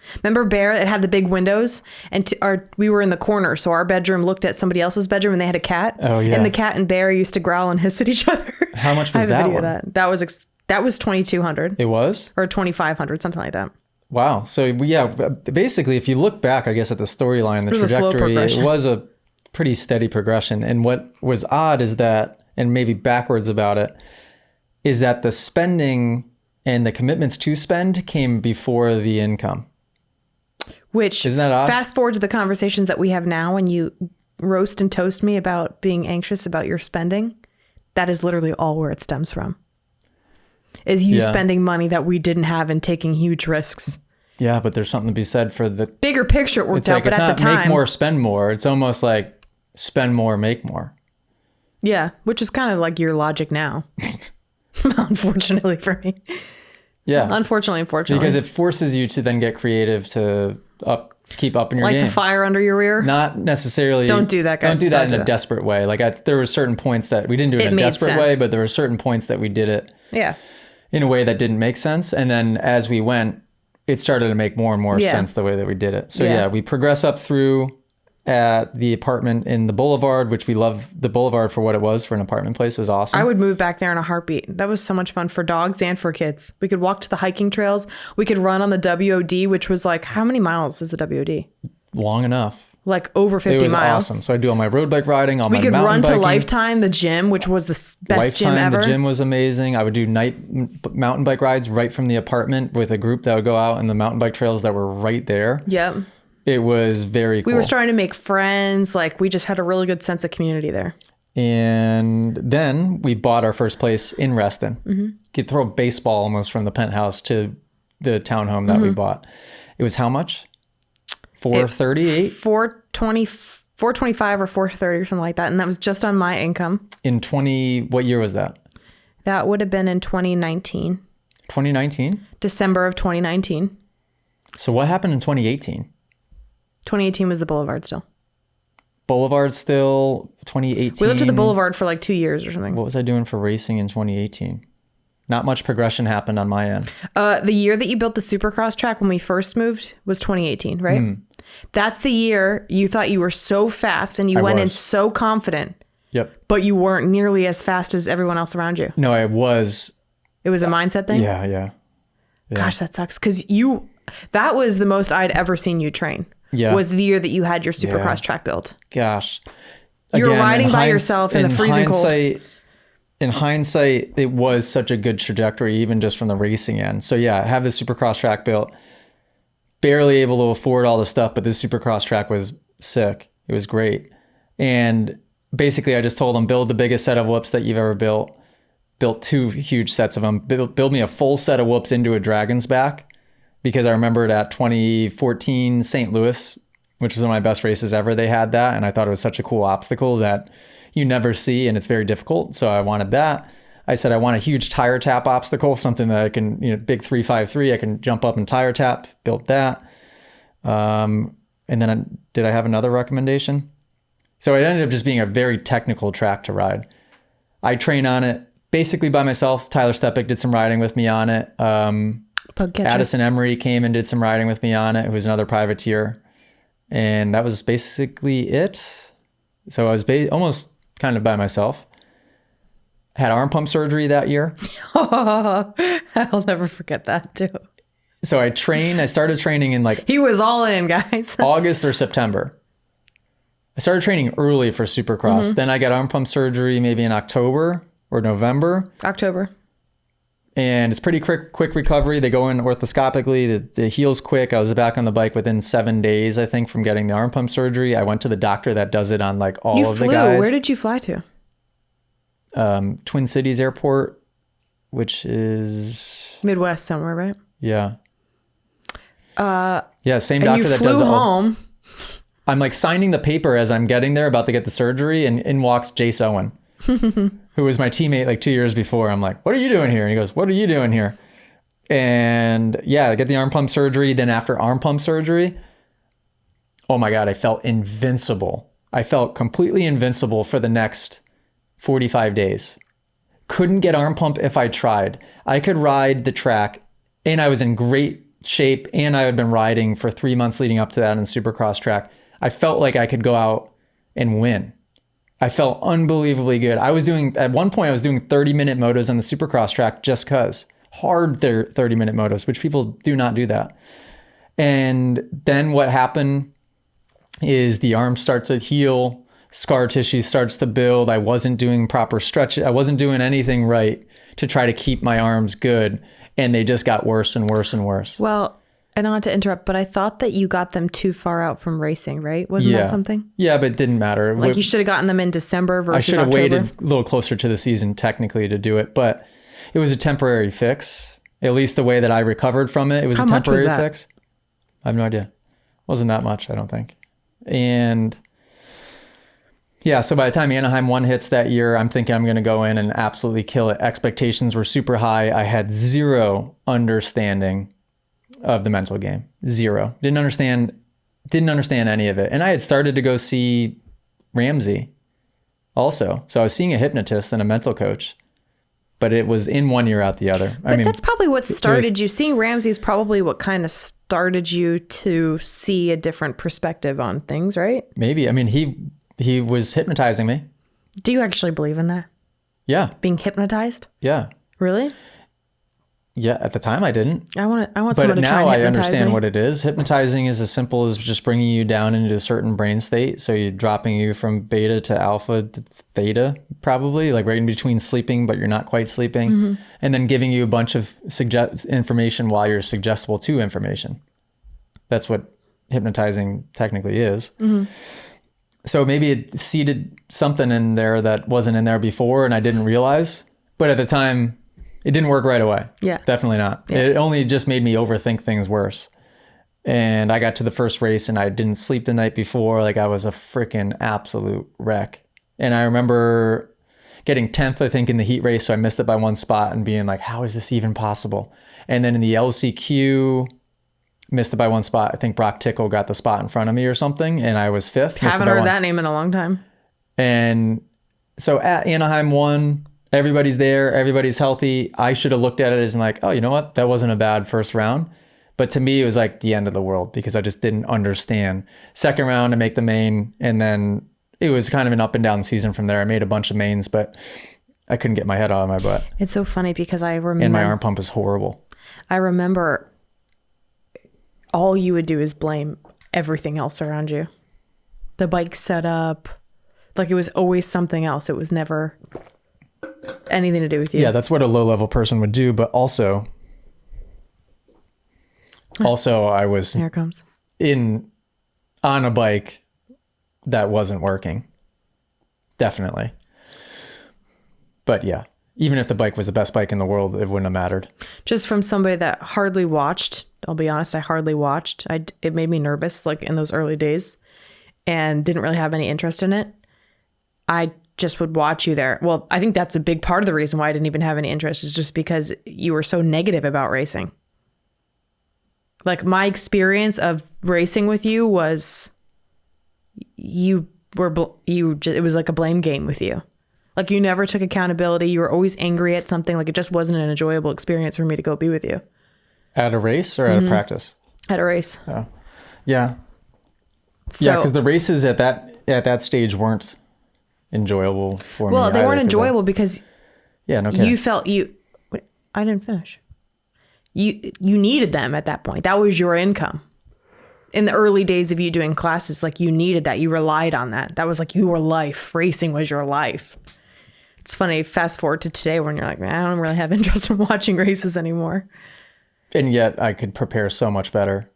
Bear? It had the big windows, and we were in the corner, so our bedroom looked at somebody else's bedroom, and they had a cat. Oh yeah. And the cat and Bear used to growl and hiss at each other. How much was that one? That was $2,200. It was? Or $2,500, something like that. Wow. So yeah, basically, if you look back, I guess at the storyline, the trajectory, it was a pretty steady progression. And what was odd is that, and maybe backwards about it, is that the spending and the commitments to spend came before the income. Which, isn't that odd? Fast forward to the conversations that we have now, when you roast and toast me about being anxious about your spending, that is literally all where it stems from. Is you spending money that we didn't have and taking huge risks. Yeah, but there's something to be said for the bigger picture. It worked out, but at the time, make more, spend more. It's almost like spend more, make more. Yeah, which is kind of like your logic now. Unfortunately for me. Yeah. Unfortunately. Because it forces you to then get creative to keep up in your game. Like to fire under your ear? Not necessarily. Don't do that, guys. Don't do that in a desperate way. Like there were certain points that we didn't do it in a desperate way, but there were certain points that we did it in a way that didn't make sense. And then as we went, it started to make more and more sense the way that we did it. So yeah, we progress up through at the apartment in the Boulevard, which we love. The Boulevard for what it was for an apartment place was awesome. I would move back there in a heartbeat. That was so much fun for dogs and for kids. We could walk to the hiking trails. We could run on the WOD, which was like, how many miles is the WOD? Long enough. Like over 50 It was miles. awesome. So I do all my road bike riding, all We my could mountain run to biking. Lifetime, the gym, which was the best gym Lifetime, ever. the gym was amazing. I would do night mountain bike rides right from the apartment with a group that would go out in the mountain bike trails that were right there. Yep. It was very cool. We were starting to make friends. Like we just had a really good sense of community there. And then we bought our first place in Reston. Mm-hmm. Could throw a baseball almost from the penthouse to the townhome that we bought. It was how much? 438? 425 or 430 or something like that. And that was just on my income. In what year was that? That would have been in 2019. 2019? December of 2019. So what happened in 2018? 2018 was the Boulevard still. Boulevard still, 2018. We lived at the Boulevard for like 2 years or something. What was I doing for racing in 2018? Not much progression happened on my end. The year that you built the Supercross track when we first moved was 2018, right? That's the year you thought you were so fast and you went in so confident. Yep. But you weren't nearly as fast as everyone else around you. No, I was. It was a mindset thing? Yeah. Gosh, that sucks. Because that was the most I'd ever seen you train. Yeah. Was the year that you had your Supercross track built. Gosh. You were riding by yourself in the freezing cold. In hindsight, it was such a good trajectory, even just from the racing end. So yeah, I have the Supercross track built. Barely able to afford all the stuff, but this Supercross track was sick. It was great. And basically, I just told them, build the biggest set of whoops that you've ever built. Built 2 huge sets of them. Build me a full set of whoops into a Dragon's Back, because I remembered at 2014 St. Louis, which was one of my best races ever, they had that. And I thought it was such a cool obstacle that you never see and it's very difficult. So I wanted that. I said, I want a huge tire tap obstacle, something that I can, big 353, I can jump up and tire tap. Built that. And then did I have another recommendation? So it ended up just being a very technical track to ride. I train on it basically by myself. Tyler Steppick did some riding with me on it. Addison Emery came and did some riding with me on it, who was another privateer. And that was basically it. So I was almost kind of by myself. Had arm pump surgery that year. I'll never forget that too. So I started training in he was all in, guys. August or September. I started training early for Supercross. Then I got arm pump surgery maybe in October or November. October. And it's pretty quick recovery. They go in orthoscopically. The heal's quick. I was back on the bike within 7 days, I think, from getting the arm pump surgery. I went to the doctor that does it on all of the guys. Where did you fly to? Twin Cities Airport, which is Midwest somewhere, right? Yeah. Same and doctor you that flew does home. I'm signing the paper as I'm getting there, about to get the surgery, and in walks Jace Owen, who was my teammate 2 years before. I'm like, what are you doing here? And he goes, what are you doing here? And I get the arm pump surgery. Then after arm pump surgery, oh my God, I felt invincible. I felt completely invincible for the next 45 days. Couldn't get arm pump if I tried. I could ride the track, and I was in great shape, and I had been riding for 3 months leading up to that in the Supercross track. I felt like I could go out and win. I felt unbelievably good. At one point I was doing 30-minute motos on the Supercross track just because. Hard 30-minute motos, which people do not do that. And then what happened is the arm starts to heal, scar tissue starts to build. I wasn't doing proper stretch. I wasn't doing anything right to try to keep my arms good. And they just got worse and worse and worse. Well, and not to interrupt, but I thought that you got them too far out from racing, right? Wasn't that something? Yeah, but it didn't matter. You should have gotten them in December versus I should have October. waited a little closer to the season technically to do it, but it was a temporary fix. At least the way that I recovered from it, it was How a much was temporary that? fix. I have no idea. Wasn't that much, I don't think. And so by the time Anaheim 1 hits that year, I'm thinking I'm going to go in and absolutely kill it. Expectations were super high. I had zero understanding of the mental game. Zero. Didn't understand any of it. And I had started to go see Ramsey also. So I was seeing a hypnotist and a mental coach. but it was in one year out the other. But that's probably what started you. Seeing Ramsey is probably what kind of started you to see a different perspective on things, right? Maybe. I mean, he was hypnotizing me. Do you actually believe in that? Yeah. Being hypnotized? Yeah. Really? Yeah. At the time, I didn't. I want someone But to try and now I hypnotize understand me. what it is. Hypnotizing is as simple as just bringing you down into a certain brain state. So you're dropping you from beta to alpha to theta, probably, like right in between sleeping, but you're not quite sleeping. And then giving you a bunch of information while you're suggestible to information. That's what hypnotizing technically is. So maybe it seeded something in there that wasn't in there before and I didn't realize. But at the time, it didn't work right away. Yeah. Definitely not. Yeah. It only just made me overthink things worse. And I got to the first race and I didn't sleep the night before. Like I was a freaking absolute wreck. And I remember getting 10th, I think, in the heat race. So I missed it by one spot and being like, how is this even possible? And then in the LCQ, missed it by one spot. I think Brock Tickle got the spot in front of me or something. And I was 5th. Haven't heard that name in a long time. And so at Anaheim 1, everybody's there, everybody's healthy. I should have looked at it as like, oh, you know what? That wasn't a bad first round. But to me, it was like the end of the world because I just didn't understand. Second round to make the main. And then it was kind of an up and down season from there. I made a bunch of mains, but I couldn't get my head out of my butt. It's so funny because I remember. And my arm pump is horrible. I remember all you would do is blame everything else around you. The bike setup. Like it was always something else. It was never anything to do with you. Yeah, that's what a low-level person would do. But also I was Here it comes. on a bike that wasn't working. Definitely. But yeah, even if the bike was the best bike in the world, it wouldn't have mattered. Just from somebody that hardly watched, I'll be honest, I hardly watched. It made me nervous, like in those early days, and didn't really have any interest in it. I just would watch you there. Well, I think that's a big part of the reason why I didn't even have any interest is just because you were so negative about racing. Like my experience of racing with you was it was like a blame game with you. Like you never took accountability. You were always angry at something. Like it just wasn't an enjoyable experience for me to go be with you. At a race or at a practice? At a race. Oh. Yeah. So, yeah, because the races at that stage weren't enjoyable for me. Well, they weren't enjoyable because no kidding. you felt I didn't finish. You needed them at that point. That was your income. In the early days of you doing classes, like you needed that. You relied on that. That was like your life. Racing was your life. It's funny, fast forward to today when you're like, man, I don't really have interest in watching races anymore. And yet I could prepare so much better.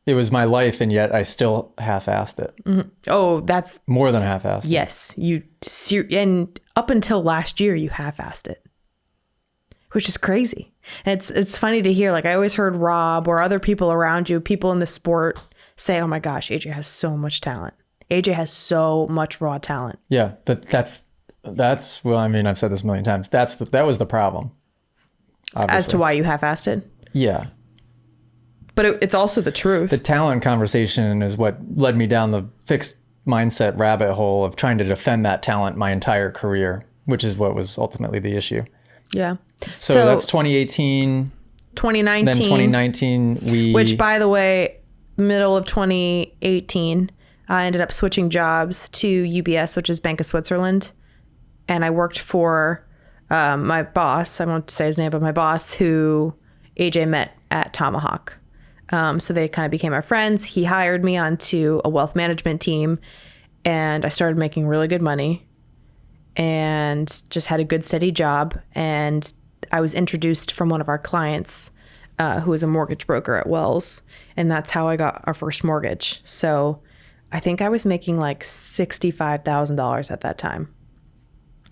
It was my life, and yet I still half-assed it. Mm-hmm. Oh, that's... More than half-assed it. Yes. And up until last year, you half-assed it. Which is crazy. And it's funny to hear. Like, I always heard Rob or other people around you, people in the sport, say, oh my gosh, AJ has so much talent. AJ has so much raw talent. Yeah, but that's well, I mean, I've said this a million times. That was the problem. Obviously. As to why you half-assed it? Yeah. But it's also the truth. The talent conversation is what led me down the fixed mindset rabbit hole of trying to defend that talent my entire career, which is what was ultimately the issue. Yeah. So that's 2018. 2019. Then 2019, which, by the way, middle of 2018, I ended up switching jobs to UBS, which is Bank of Switzerland. And I worked for my boss, I won't say his name, but my boss, who AJ met at Tomahawk. So they kind of became our friends. He hired me onto a wealth management team, and I started making really good money and just had a good, steady job. And I was introduced from one of our clients who was a mortgage broker at Wells. And that's how I got our first mortgage. So I think I was making like $65,000 at that time.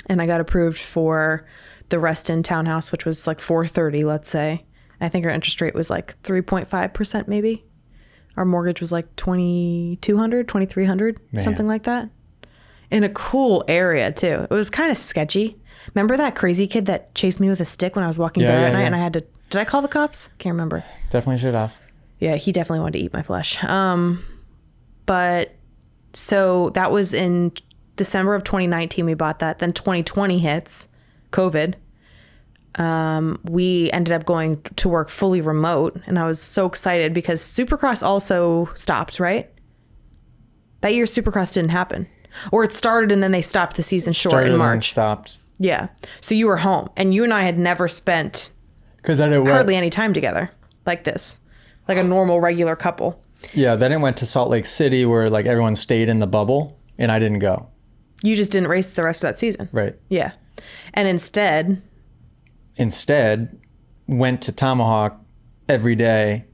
And I got approved for the Reston townhouse, which was like $430,000, let's say. I think our interest rate was like 3.5% maybe. Our mortgage was like $2,200, $2,300, something like that. In a cool area too. It was kind of sketchy. Remember that crazy kid that chased me with a stick when I was walking bare at night and I had to, did I call the cops? Can't remember. Definitely should have. Yeah, he definitely wanted to eat my flesh. But so that was in December of 2019 we bought that. Then 2020 hits. COVID, we ended up going to work fully remote, and I was so excited because Supercross also stopped, right? That year Supercross didn't happen. Or it started and then they stopped the season short Started in and March. stopped. Yeah. So you were home, and you and I had never spent Because then it went. hardly any time together like this, like a normal regular couple. Yeah, then it went to Salt Lake City where like everyone stayed in the bubble and I didn't go. You just didn't race the rest of that season. Right. Yeah. And instead went to Tomahawk every day,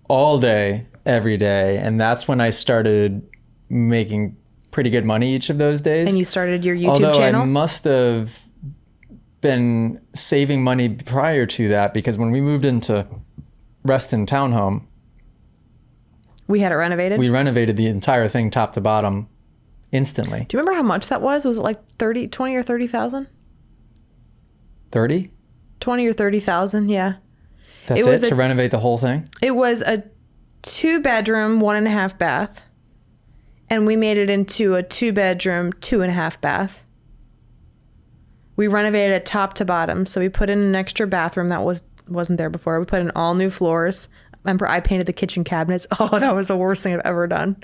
all day, every day. And that's when I started making pretty good money each of those days. And you started your YouTube Although channel? I must have been saving money prior to that, because when we moved into Reston Townhome, We had it renovated? we renovated the entire thing top to bottom instantly. Do you remember how much that was? Was it like 20 or 30,000? 30? 20 or 30,000, yeah. That's It was to renovate the whole thing? It was a 2-bedroom, 1.5 bath. And we made it into a 2-bedroom, 2.5 bath. We renovated it top to bottom. So we put in an extra bathroom that wasn't there before. We put in all new floors. Remember, I painted the kitchen cabinets. Oh, that was the worst thing I've ever done.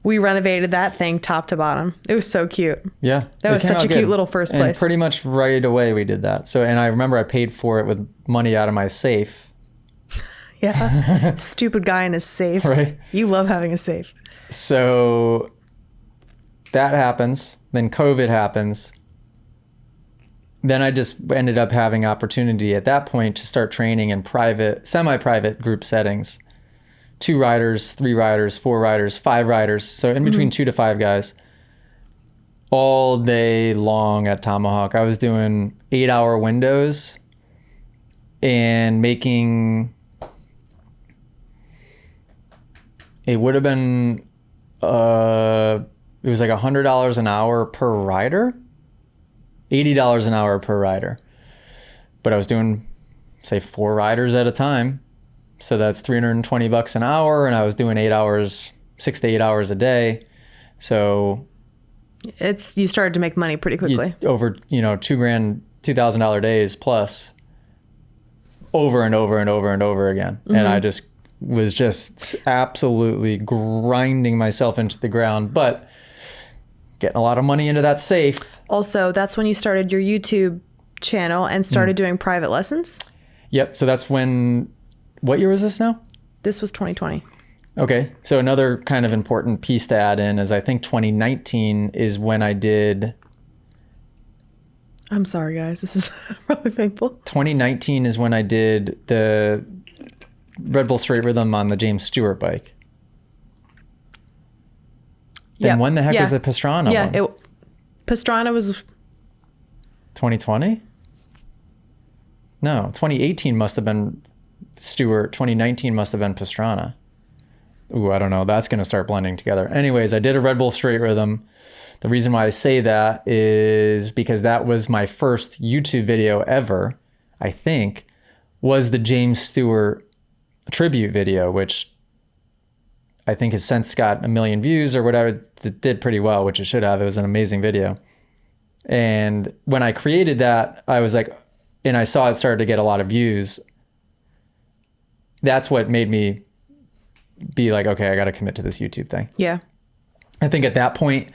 We renovated that thing top to bottom. It was so cute. Yeah. That it was came such out a cute good. little first And place. pretty much right away we did that. So, and I remember I paid for it with money out of my safe. Yeah. Stupid guy in his safes. Right. You love having a safe. So that happens. Then COVID happens. Then I just ended up having opportunity at that point to start training in private, semi-private group settings. 2 riders, 3 riders, 4 riders, 5 riders. So in between 2 to 5 guys all day long at Tomahawk. I was doing 8-hour windows and making, it would have been, it was like $100 an hour per rider, $80 an hour per rider. But I was doing, say, 4 riders at a time. So that's $320 an hour. And I was doing 8 hours, 6 to 8 hours a day. So You started to make money pretty quickly. over, $2,000 days plus over and over and over and over again. Mm-hmm. And I just was just absolutely grinding myself into the ground, but getting a lot of money into that safe. Also, that's when you started your YouTube channel and started doing private lessons. Yep. So that's when, what year was this now? This was 2020. Okay. So another kind of important piece to add in is I think 2019 is when I did, I'm sorry, guys. This is really painful. 2019 is when I did the Red Bull Straight Rhythm on the James Stewart bike. Then when the heck was the Pastrana one? Pastrana was 2020? No, 2018 must have been Stewart. 2019 must have been Pastrana. Ooh, I don't know. That's going to start blending together. Anyways, I did a Red Bull Straight Rhythm. The reason why I say that is because that was my first YouTube video ever, I think, was the James Stewart tribute video, which I think has since got 1 million views or whatever. It did pretty well, which it should have. It was an amazing video. And when I created that, I was like, and I saw it started to get a lot of views. That's what made me be like, okay, I got to commit to this YouTube thing. Yeah. I think at that point,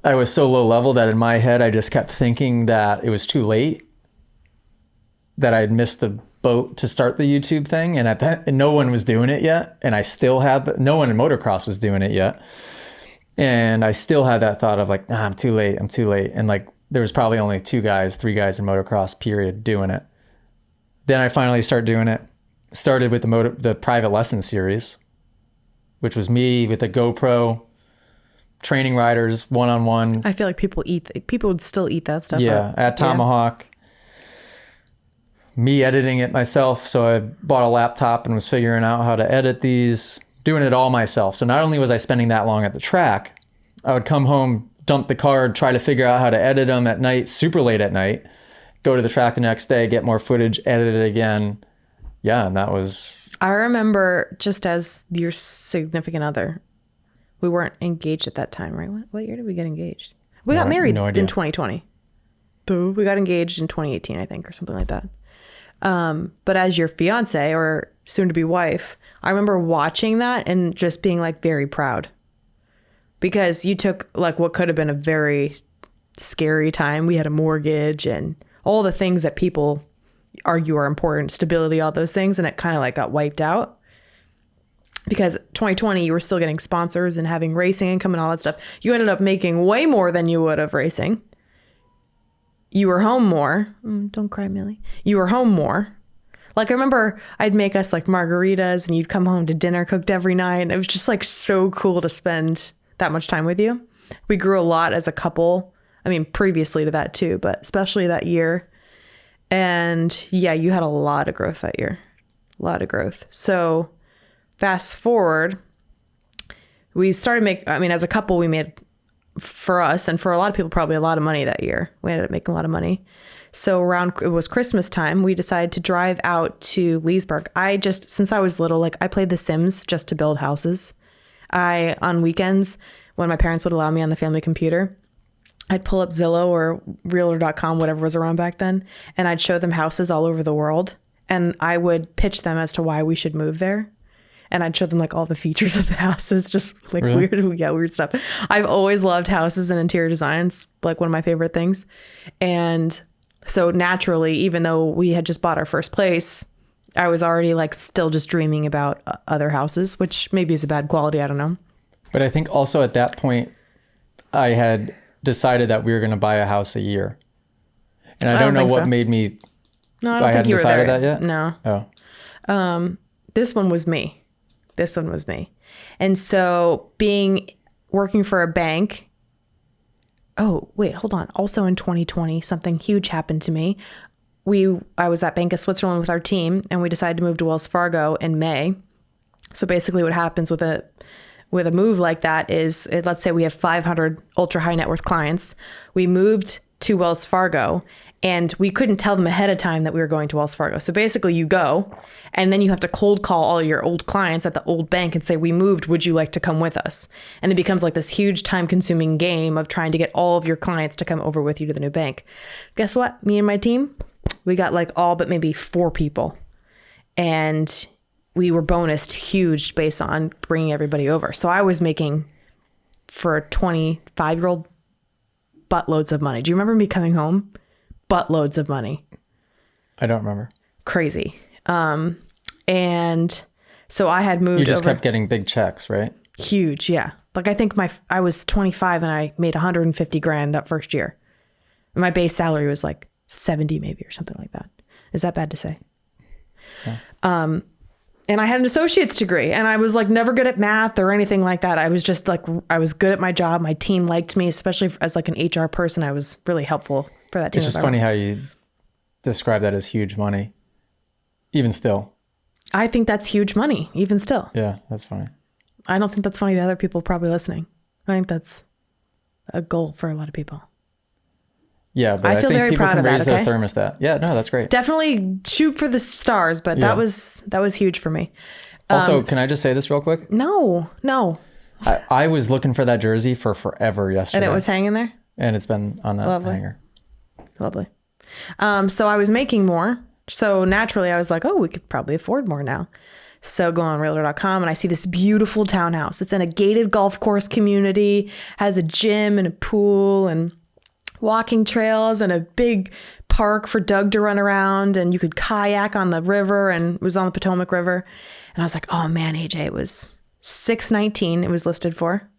I was so low level that in my head, I just kept thinking that it was too late, that I had missed the boat to start the YouTube thing. And and no one was doing it yet. And I still have, no one in motocross was doing it yet. And I still had that thought of like, I'm too late. I'm too late. And like, there was probably only 3 guys in motocross period doing it. Then I finally started doing it. Started with the private lesson series, which was me with a GoPro, training riders one-on-one. I feel like people would still eat that stuff Yeah, up. at Tomahawk. Me editing it myself. So I bought a laptop and was figuring out how to edit these, doing it all myself. So not only was I spending that long at the track, I would come home, dump the card, try to figure out how to edit them at night, super late at night, go to the track the next day, get more footage, edit it again. Yeah, and that was... I remember, just as your significant other, we weren't engaged at that time, right? What year did we get engaged? We got married no idea. in 2020. We got engaged in 2018, I think, or something like that. But as your fiance or soon to be wife, I remember watching that and just being like very proud, because you took like what could have been a very scary time. We had a mortgage and all the things that people argue are important, stability, all those things. And it kind of like got wiped out because 2020, you were still getting sponsors and having racing income and all that stuff. You ended up making way more than you would have racing. You were home more. Don't cry, Millie. You were home more. Like, I remember I'd make us like margaritas and you'd come home to dinner cooked every night. And it was just like so cool to spend that much time with you. We grew a lot as a couple. I mean, previously to that too, but especially that year. And yeah, you had a lot of growth that year. A lot of growth. So fast forward, we started as a couple, we made, for us and for a lot of people, probably a lot of money that year. We ended up making a lot of money. So it was Christmas time, we decided to drive out to Leesburg. Since I was little, like I played The Sims just to build houses. On weekends, when my parents would allow me on the family computer, I'd pull up Zillow or Realtor.com, whatever was around back then, and I'd show them houses all over the world. And I would pitch them as to why we should move there. And I'd show them like all the features of the houses, just like Really? weird stuff. I've always loved houses and interior design. It's like one of my favorite things. And so naturally, even though we had just bought our first place, I was already like still just dreaming about other houses, which maybe is a bad quality. I don't know. But I think also at that point, I had decided that we were going to buy a house a year. And I don't know what made me... No, I don't think you were there. I hadn't decided that yet? No. Oh. This one was me. And so working for a bank. Oh, wait, hold on. Also in 2020, something huge happened to me. I was at Bank of Switzerland with our team, and we decided to move to Wells Fargo in May. So basically what happens with a move like that is, let's say we have 500 ultra high net worth clients. We moved to Wells Fargo and we couldn't tell them ahead of time that we were going to Wells Fargo. So basically you go and then you have to cold call all your old clients at the old bank and say, we moved, would you like to come with us? And it becomes like this huge time consuming game of trying to get all of your clients to come over with you to the new bank. Guess what? Me and my team, we got like all but maybe 4 people. And we were bonused huge based on bringing everybody over. So I was making, for a 25-year-old, buttloads of money. Do you remember me coming home? Buttloads of money. I don't remember. Crazy. And so I had moved over. You just kept getting big checks, right? Huge, yeah. Like I think I was 25 and I made 150 grand that first year. My base salary was like 70 maybe or something like that. Is that bad to say? Yeah. And I had an associate's degree and I was like never good at math or anything like that. I was just like, I was good at my job. My team liked me, especially as like an HR person. I was really helpful for that team. It's just funny how you describe that as huge money, even still. I think that's huge money, even still. Yeah, that's funny. I don't think that's funny to other people probably listening. I think that's a goal for a lot of people. Yeah, but I feel think very people proud can of that, raise okay? their thermostat. Yeah, no, that's great. Definitely shoot for the stars, but Yeah. that was huge for me. Also, can I just say this real quick? No. I was looking for that jersey for forever yesterday. And it was hanging there? And it's been on that Lovely. hanger. Lovely. So I was making more. So naturally I was like, oh, we could probably afford more now. So go on Realtor.com and I see this beautiful townhouse. It's in a gated golf course community, has a gym and a pool and walking trails and a big park for Doug to run around, and you could kayak on the river, and it was on the Potomac River. And I was like, oh man, AJ, it was $619 it was listed for.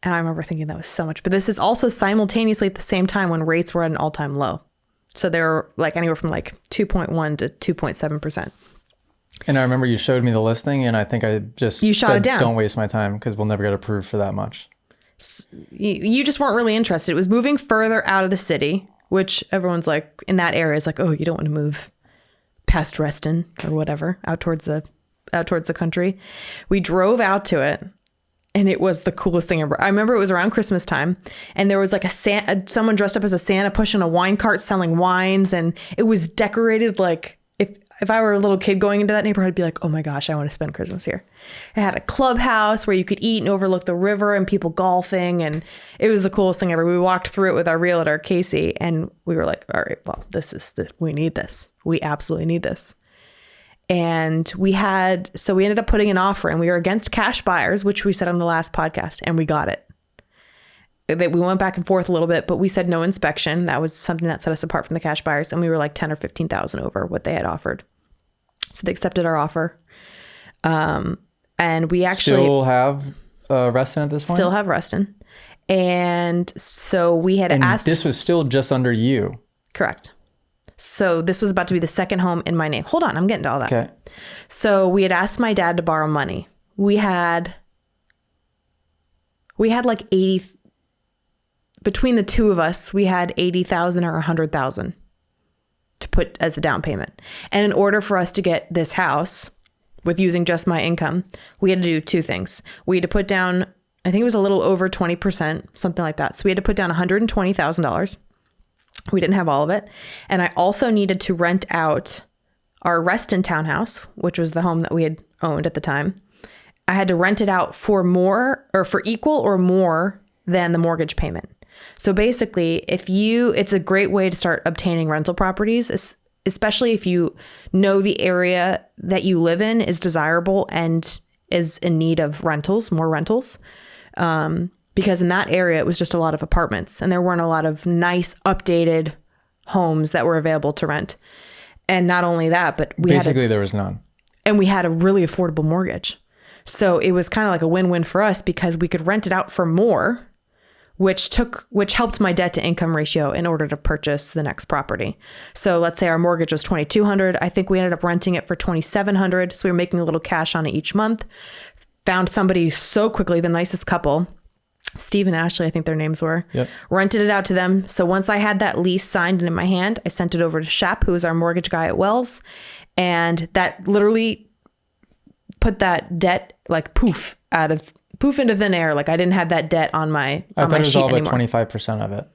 And I remember thinking that was so much, but this is also simultaneously at the same time when rates were at an all-time low. So they were like anywhere from like 2.1 to 2.7%. And I remember you showed me the listing and I think I just shot it down. Don't waste my time because we'll never get approved for that much. You just weren't really interested. It was moving further out of the city, which everyone's like in that area is like, oh, you don't want to move past Reston or whatever out towards the country. We drove out to it and it was the coolest thing ever. I remember it was around Christmas time and there was like someone dressed up as a Santa pushing a wine cart selling wines, and it was decorated like if I were a little kid going into that neighborhood, I'd be like, oh my gosh, I want to spend Christmas here. It had a clubhouse where you could eat and overlook the river and people golfing. And it was the coolest thing ever. We walked through it with our realtor, Casey, and we were like, all right, well, we need this. We absolutely need this. And we ended up putting an offer, and we were against cash buyers, which we said on the last podcast, and we got it. We went back and forth a little bit, but we said no inspection. That was something that set us apart from the cash buyers. And we were like 10 or 15,000 over what they had offered. So they accepted our offer. And we actually still have Reston at this point? Still have Reston. And so we had asked. This was still just under you. Correct. So this was about to be the second home in my name. Hold on, I'm getting to all that. Okay. So we had asked my dad to borrow money. We had like 80, between the two of us, we had 80,000 or 100,000 to put as the down payment. And in order for us to get this house with using just my income, we had to do two things. We had to put down, I think it was a little over 20%, something like that. So we had to put down $120,000. We didn't have all of it. And I also needed to rent out our Reston townhouse, which was the home that we had owned at the time. I had to rent it out for more, or for equal or more than the mortgage payment. So basically, it's a great way to start obtaining rental properties, especially if you know the area that you live in is desirable and is in need of rentals, more rentals. Because in that area, it was just a lot of apartments and there weren't a lot of nice updated homes that were available to rent. And not only that, but there was none. And we had a really affordable mortgage. So it was kind of like a win-win for us because we could rent it out for more, which helped my debt to income ratio in order to purchase the next property. So let's say our mortgage was $2,200. I think we ended up renting it for $2,700. So we were making a little cash on it each month. Found somebody so quickly, the nicest couple, Steve and Ashley, I think their names were. Yep. Rented it out to them. So once I had that lease signed and in my hand, I sent it over to Shap, who is our mortgage guy at Wells. And that literally put that debt like poof into thin air. Like I didn't have that debt on my sheet anymore. I thought it was all but 25% of it.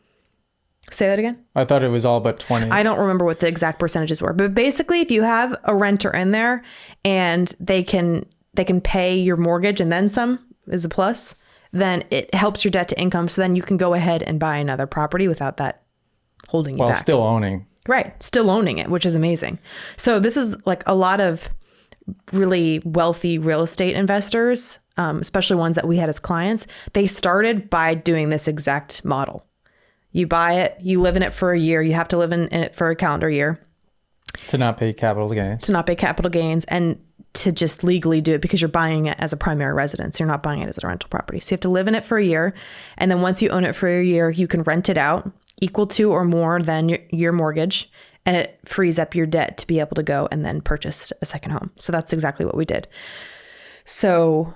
Say that again? I thought it was all but 20. I don't remember what the exact percentages were. But basically, if you have a renter in there and they can pay your mortgage and then some is a plus, then it helps your debt to income. So then you can go ahead and buy another property without that holding you back. While still owning. Right. Still owning it, which is amazing. So this is like a lot of really wealthy real estate investors, especially ones that we had as clients. They started by doing this exact model. You buy it, you live in it for a year. You have to live in it for a calendar year. To not pay capital gains. And to just legally do it because you're buying it as a primary residence. You're not buying it as a rental property. So you have to live in it for a year. And then once you own it for a year, you can rent it out equal to or more than your mortgage. And it frees up your debt to be able to go and then purchase a second home. So that's exactly what we did. So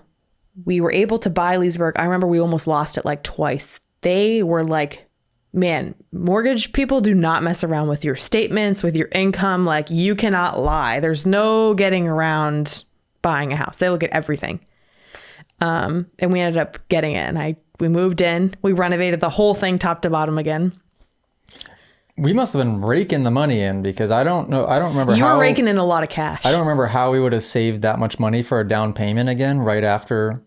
we were able to buy Leesburg. I remember we almost lost it like twice. They were like, man, mortgage people do not mess around with your statements, with your income. Like you cannot lie. There's no getting around buying a house. They look at everything. And we ended up getting it. And we moved in. We renovated the whole thing top to bottom again. We must have been raking the money in because I don't remember You were raking in a lot of cash. I don't remember how we would have saved that much money for a down payment again right after.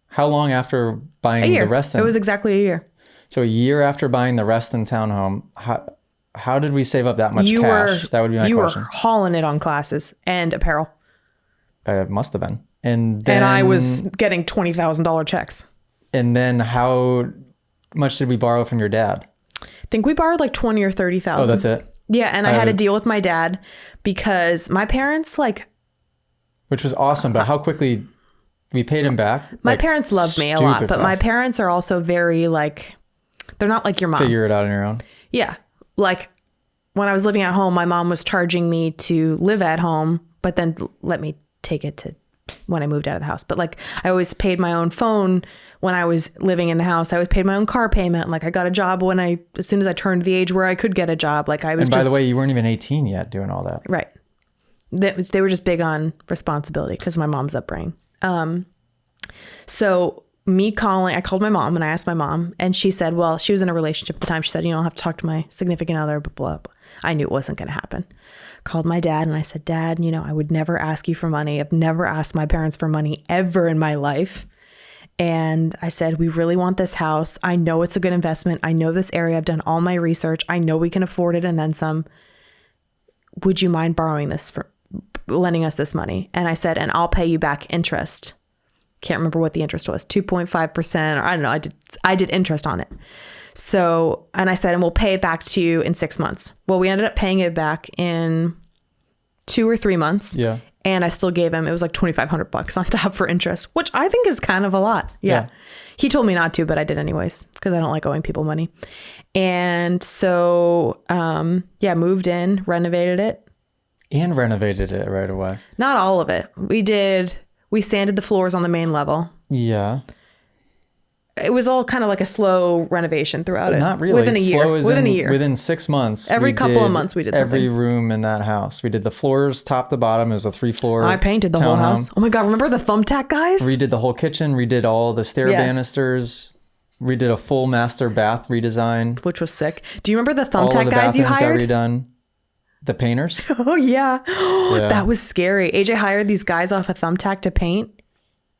How long after buying the Reston? It was exactly a year. So a year after buying the Reston townhome, how did we save up that much cash? That would be my question. You were hauling it on classes and apparel. It must have been. And I was getting $20,000 checks. And then how much did we borrow from your dad? I think we borrowed like 20 or 30,000. Oh, that's it? Yeah, and I had a deal with my dad because my parents which was awesome, but how quickly we paid him back? My parents loved me a lot, but my parents are also very they're not like your mom. Figure it out on your own. Yeah. Like when I was living at home, my mom was charging me to live at home, but then let me take it to when I moved out of the house. But I always paid my own phone when I was living in the house. I always paid my own car payment. I got a job as soon as I turned the age where I could get a job. And by the way, you weren't even 18 yet doing all that. Right. They were just big on responsibility because of my mom's upbringing. So me calling, I called my mom and I asked my mom, and she said, well, she was in a relationship at the time. She said, you know, I'll have to talk to my significant other, blah, blah, blah. I knew it wasn't going to happen. Called my dad and I said, Dad, you know, I would never ask you for money. I've never asked my parents for money ever in my life. And I said, we really want this house. I know it's a good investment. I know this area. I've done all my research. I know we can afford it and then some. Would you mind borrowing this for lending us this money? And I said, and I'll pay you back interest. Can't remember what the interest was, 2.5%, or I don't know. I did interest on it. So, and I said, and we'll pay it back to you in 6 months. Well, we ended up paying it back in 2 or 3 months. Yeah. And I still gave him, it was like $2,500 on top for interest, which I think is kind of a lot. Yeah. He told me not to, but I did anyways, because I don't like owing people money. And so, moved in, renovated it. And renovated it right away. Not all of it. We sanded the floors on the main level. Yeah. It was all kind of like a slow renovation throughout it. Not really. Within a year. Within a year. Within 6 months. Every couple of months we did something. Every room in that house. We did the floors top to bottom. It was a 3-floor I painted the whole house. Oh my God. Remember the thumbtack guys? Redid the whole kitchen. Redid all the stair banisters. Redid a full master bath redesign. Which was sick. Do you remember the All of thumbtack the guys you bathrooms hired? got redone. The painters. Oh yeah. That was scary. AJ hired these guys off a Thumbtack to paint.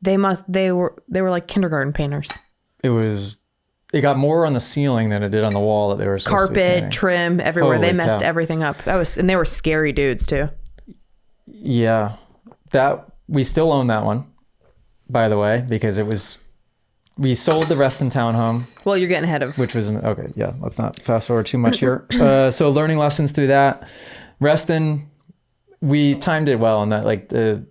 They were like kindergarten painters. It got more on the ceiling than it did on the wall that they were supposed to be painting. Carpet, trim, everywhere. Holy They messed cow. everything up. And they were scary dudes too. Yeah. We still own that one, by the way, because we sold the Reston townhome. Well, you're getting ahead of. Which was, okay, yeah, let's not fast forward too much here. So learning lessons through that. Reston, we timed it well on that. Like the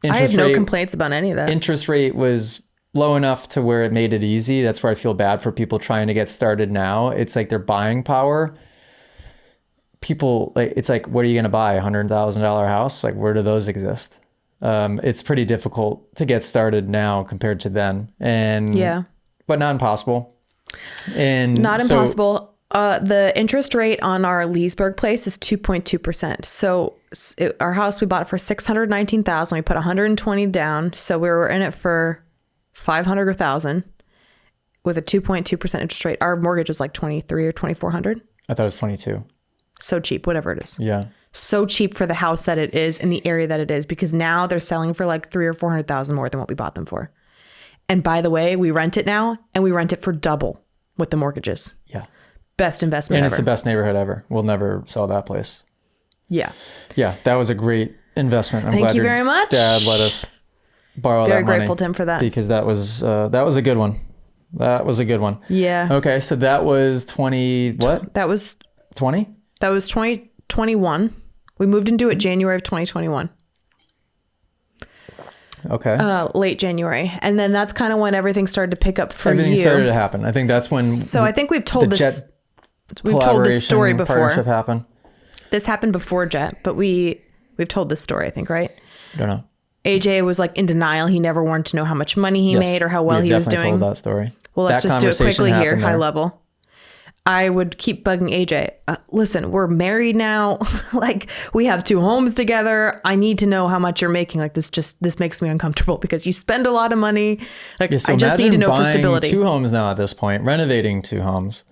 interest I have rate, no complaints about any of that. interest rate was low enough to where it made it easy. That's where I feel bad for people trying to get started now. It's like their buying power. People, like, it's like, what are you going to buy? $100,000 house? Like, where do those exist? It's pretty difficult to get started now compared to then. But not impossible. Not impossible. The interest rate on our Leesburg place is 2.2%. So our house, we bought it for $619,000. We put 120 down. So we were in it for 500 or 1,000 with a 2.2% interest rate. Our mortgage was like 23 or 2,400. I thought it was 22. So cheap, whatever it is. Yeah. So cheap for the house that it is in the area that it is, because now they're selling for like 300,000 or 400,000 more than what we bought them for. And by the way, we rent it now, and we rent it for double what the mortgage is. Yeah. Best investment And ever. it's the best neighborhood ever. We'll never sell that place. Yeah. Yeah, that was a great investment. I'm Thank glad you your very much. Dad let us borrow Very that money. grateful to him for that. Because that was a good one. That was a good one. Yeah. Okay, so that was 20, what? That was 20? That was 2021. We moved into it January of 2021. Okay. Late January. And then that's kind of when everything started to pick up for Everything you. started to happen. I think that's when So I think we've told the this Jet we've told this story before. partnership happened. This happened before Jet, but we've told this story, I think, right? I don't know. AJ was like in denial. He never wanted to know how much money he made or how well he was doing. Definitely told that story. Well, let's That just do it conversation quickly here, happened high there. level. I would keep bugging AJ. Listen, we're married now. Like, we have 2 homes together. I need to know how much you're making. Like, this makes me uncomfortable because you spend a lot of money. Like, Yeah, so I just need to know for imagine stability. buying 2 homes now at this point, renovating 2 homes.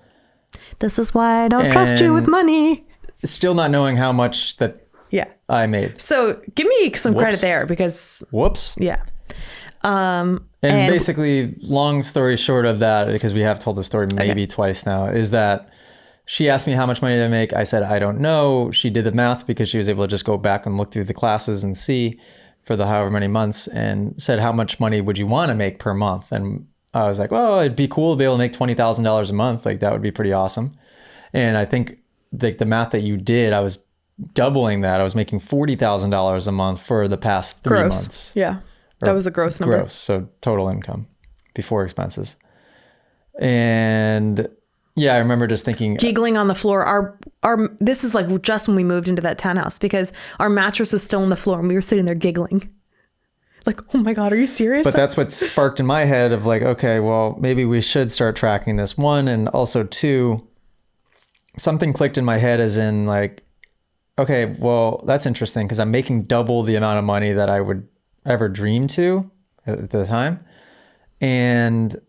This is why I don't trust you with And- money. Still not knowing how much that Yeah. I made. So give me some Whoops. credit there because, Whoops. yeah. And basically, long story short of that, because we have told the story maybe twice now, is that she asked me how much money did I make. I said, I don't know. She did the math because she was able to just go back and look through the classes and see for the however many months, and said, how much money would you want to make per month? And I was like, well, it'd be cool to be able to make $20,000 a month. Like, that would be pretty awesome. And I think the math that you did, I was doubling that. I was making $40,000 a month for the past 3 gross. months. Yeah. That was a gross number. Gross, so total income before expenses. And yeah, I remember just thinking, Giggling on the floor. Our this is like just when we moved into that townhouse because our mattress was still on the floor and we were sitting there giggling. Like, oh my God, are you serious? but that's what sparked in my head of like, okay, well, maybe we should start tracking this, 1. And also 2, something clicked in my head as in like, okay, well, that's interesting because I'm making double the amount of money that I would ever dream to at the time. And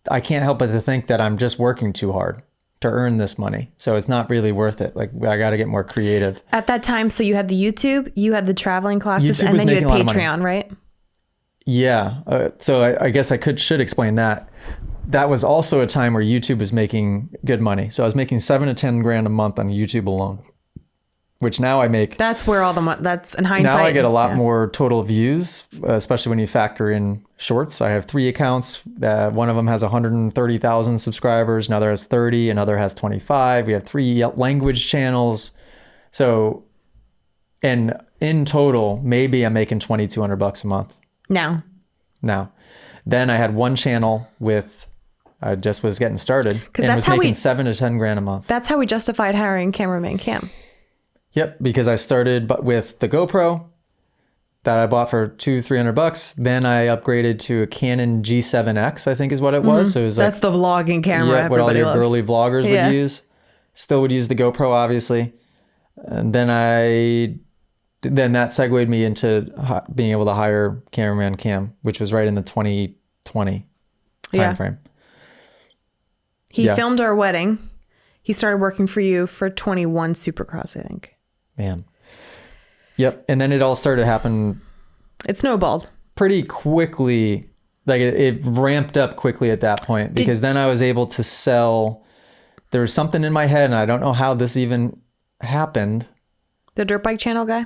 I can't help but to think that I'm just working too hard to earn this money. So it's not really worth it. Like, I got to get more creative. At that time, so you had the YouTube, you had the traveling classes, YouTube and was then you had making a lot of money. Patreon, right? Yeah. So I guess I should explain that. That was also a time where YouTube was making good money. So I was making 7 to 10 grand a month on YouTube alone, which now I make. That's where all the money, that's in hindsight. Now I get a lot more total views, especially when you factor in shorts. I have 3 accounts. One of them has 130,000 subscribers. Another has 30. Another has 25. We have 3 language channels. So, and in total, maybe I'm making $2,200 a month. Now. Then I had one channel with, I just was getting started and was making 7 to 10 grand a month. That's how we justified hiring cameraman Cam. Yep, because I started with the GoPro that I bought for $200-$300. Then I upgraded to a Canon G7X, I think is what it was. So it was That's the vlogging camera. Yeah, what all your girly vloggers Yeah. would use. Still would use the GoPro, obviously. And then that segued me into being able to hire cameraman Cam, which was right in the 2020 timeframe. He filmed our wedding. He started working for you for 21 Supercross, I think. Man. Yep. And then it all started to happen. It snowballed. Pretty quickly. Like it ramped up quickly at that point because then I was able to sell. There was something in my head and I don't know how this even happened. The dirt bike channel guy?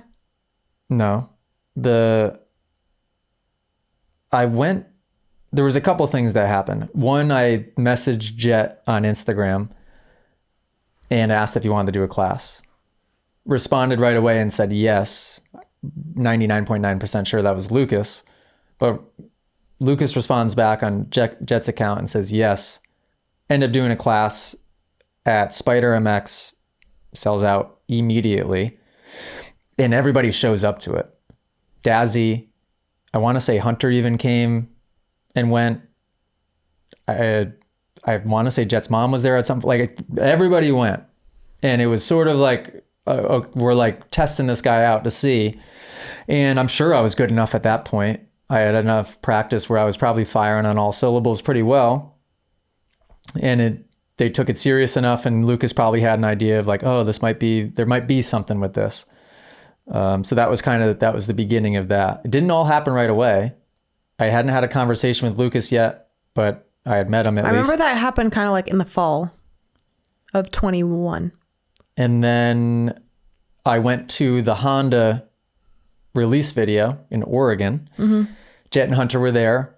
No. There was a couple things that happened. One, I messaged Jet on Instagram and asked if he wanted to do a class. Responded right away and said yes. 99.9% sure that was Lucas. But Lucas responds back on Jet's account and says yes. End up doing a class at Spider MX. Sells out immediately. And everybody shows up to it. Dazzy, I want to say Hunter even came and went. I want to say Jet's mom was there at some, like everybody went. And it was sort of like, we're like testing this guy out to see. And I'm sure I was good enough at that point. I had enough practice where I was probably firing on all syllables pretty well. And they took it serious enough. And Lucas probably had an idea of like, oh, there might be something with this. So that was the beginning of that. It didn't all happen right away. I hadn't had a conversation with Lucas yet, but I had met him at least. I remember that happened kind of like in the fall of 21. And then I went to the Honda release video in Oregon. Mm-hmm. Jet and Hunter were there.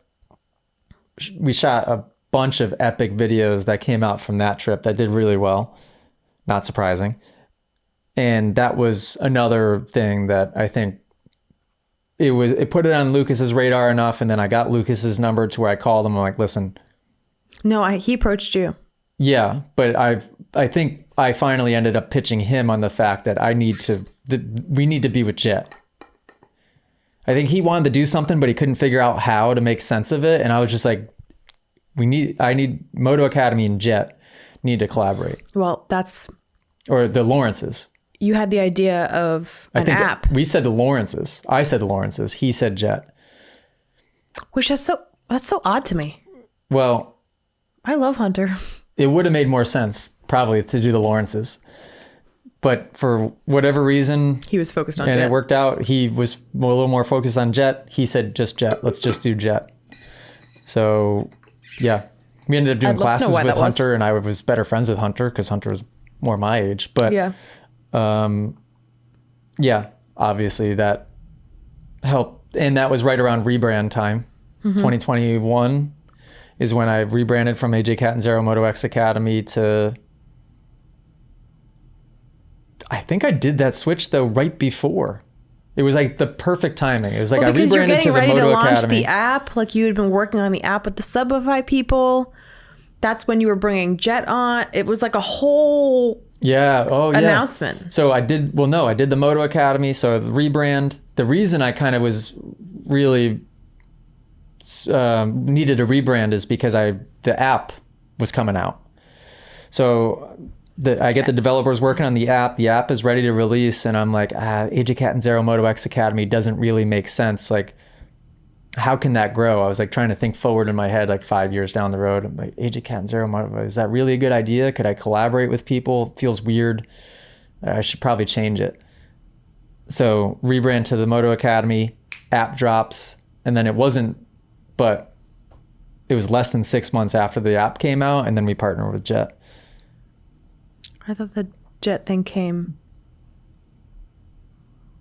We shot a bunch of epic videos that came out from that trip that did really well. Not surprising. And that was another thing that I think it put it on Lucas's radar enough. And then I got Lucas's number to where I called him. I'm like, listen. No, he approached you. Yeah, but I think I finally ended up pitching him on the fact that we need to be with Jet. I think he wanted to do something, but he couldn't figure out how to make sense of it. And I was just like, I need Moto Academy and Jet need to collaborate. Well, or the Lawrences. You had the idea of an app. We said the Lawrences. I said the Lawrences. He said Jet. Which that's so odd to me. Well, I love Hunter. It would have made more sense probably to do the Lawrences. But for whatever reason, he was focused on Jet. Jet. It worked out. He was a little more focused on Jet. He said just Jet. Let's just do Jet. So, yeah. We ended up doing classes with Hunter, and I was better friends with Hunter because Hunter was more my age. But yeah, obviously that helped. And that was right around rebrand time. Mm-hmm. 2021 is when I rebranded from AJ Catanzaro Moto X Academy to... I think I did that switch though right before. It was like the perfect timing. It was like I rebranded to the Moto Academy. Because you're getting ready to launch the app. Like you had been working on the app with the Subify people. That's when you were bringing Jet on. It was like a whole announcement. So I did the Moto Academy. So the rebrand. The reason I kind of was really needed a rebrand is because the app was coming out. So I get the developers working on the app. The app is ready to release, and I'm like, AJ Catanzaro Moto X Academy doesn't really make sense. Like, how can that grow? I was like trying to think forward in my head, like 5 years down the road. I'm like, Age of Catanzaro, is that really a good idea? Could I collaborate with people? Feels weird. I should probably change it. So rebrand to the Moto Academy, app drops, and then it wasn't, but it was less than 6 months after the app came out, and then we partnered with Jet. I thought the Jet thing came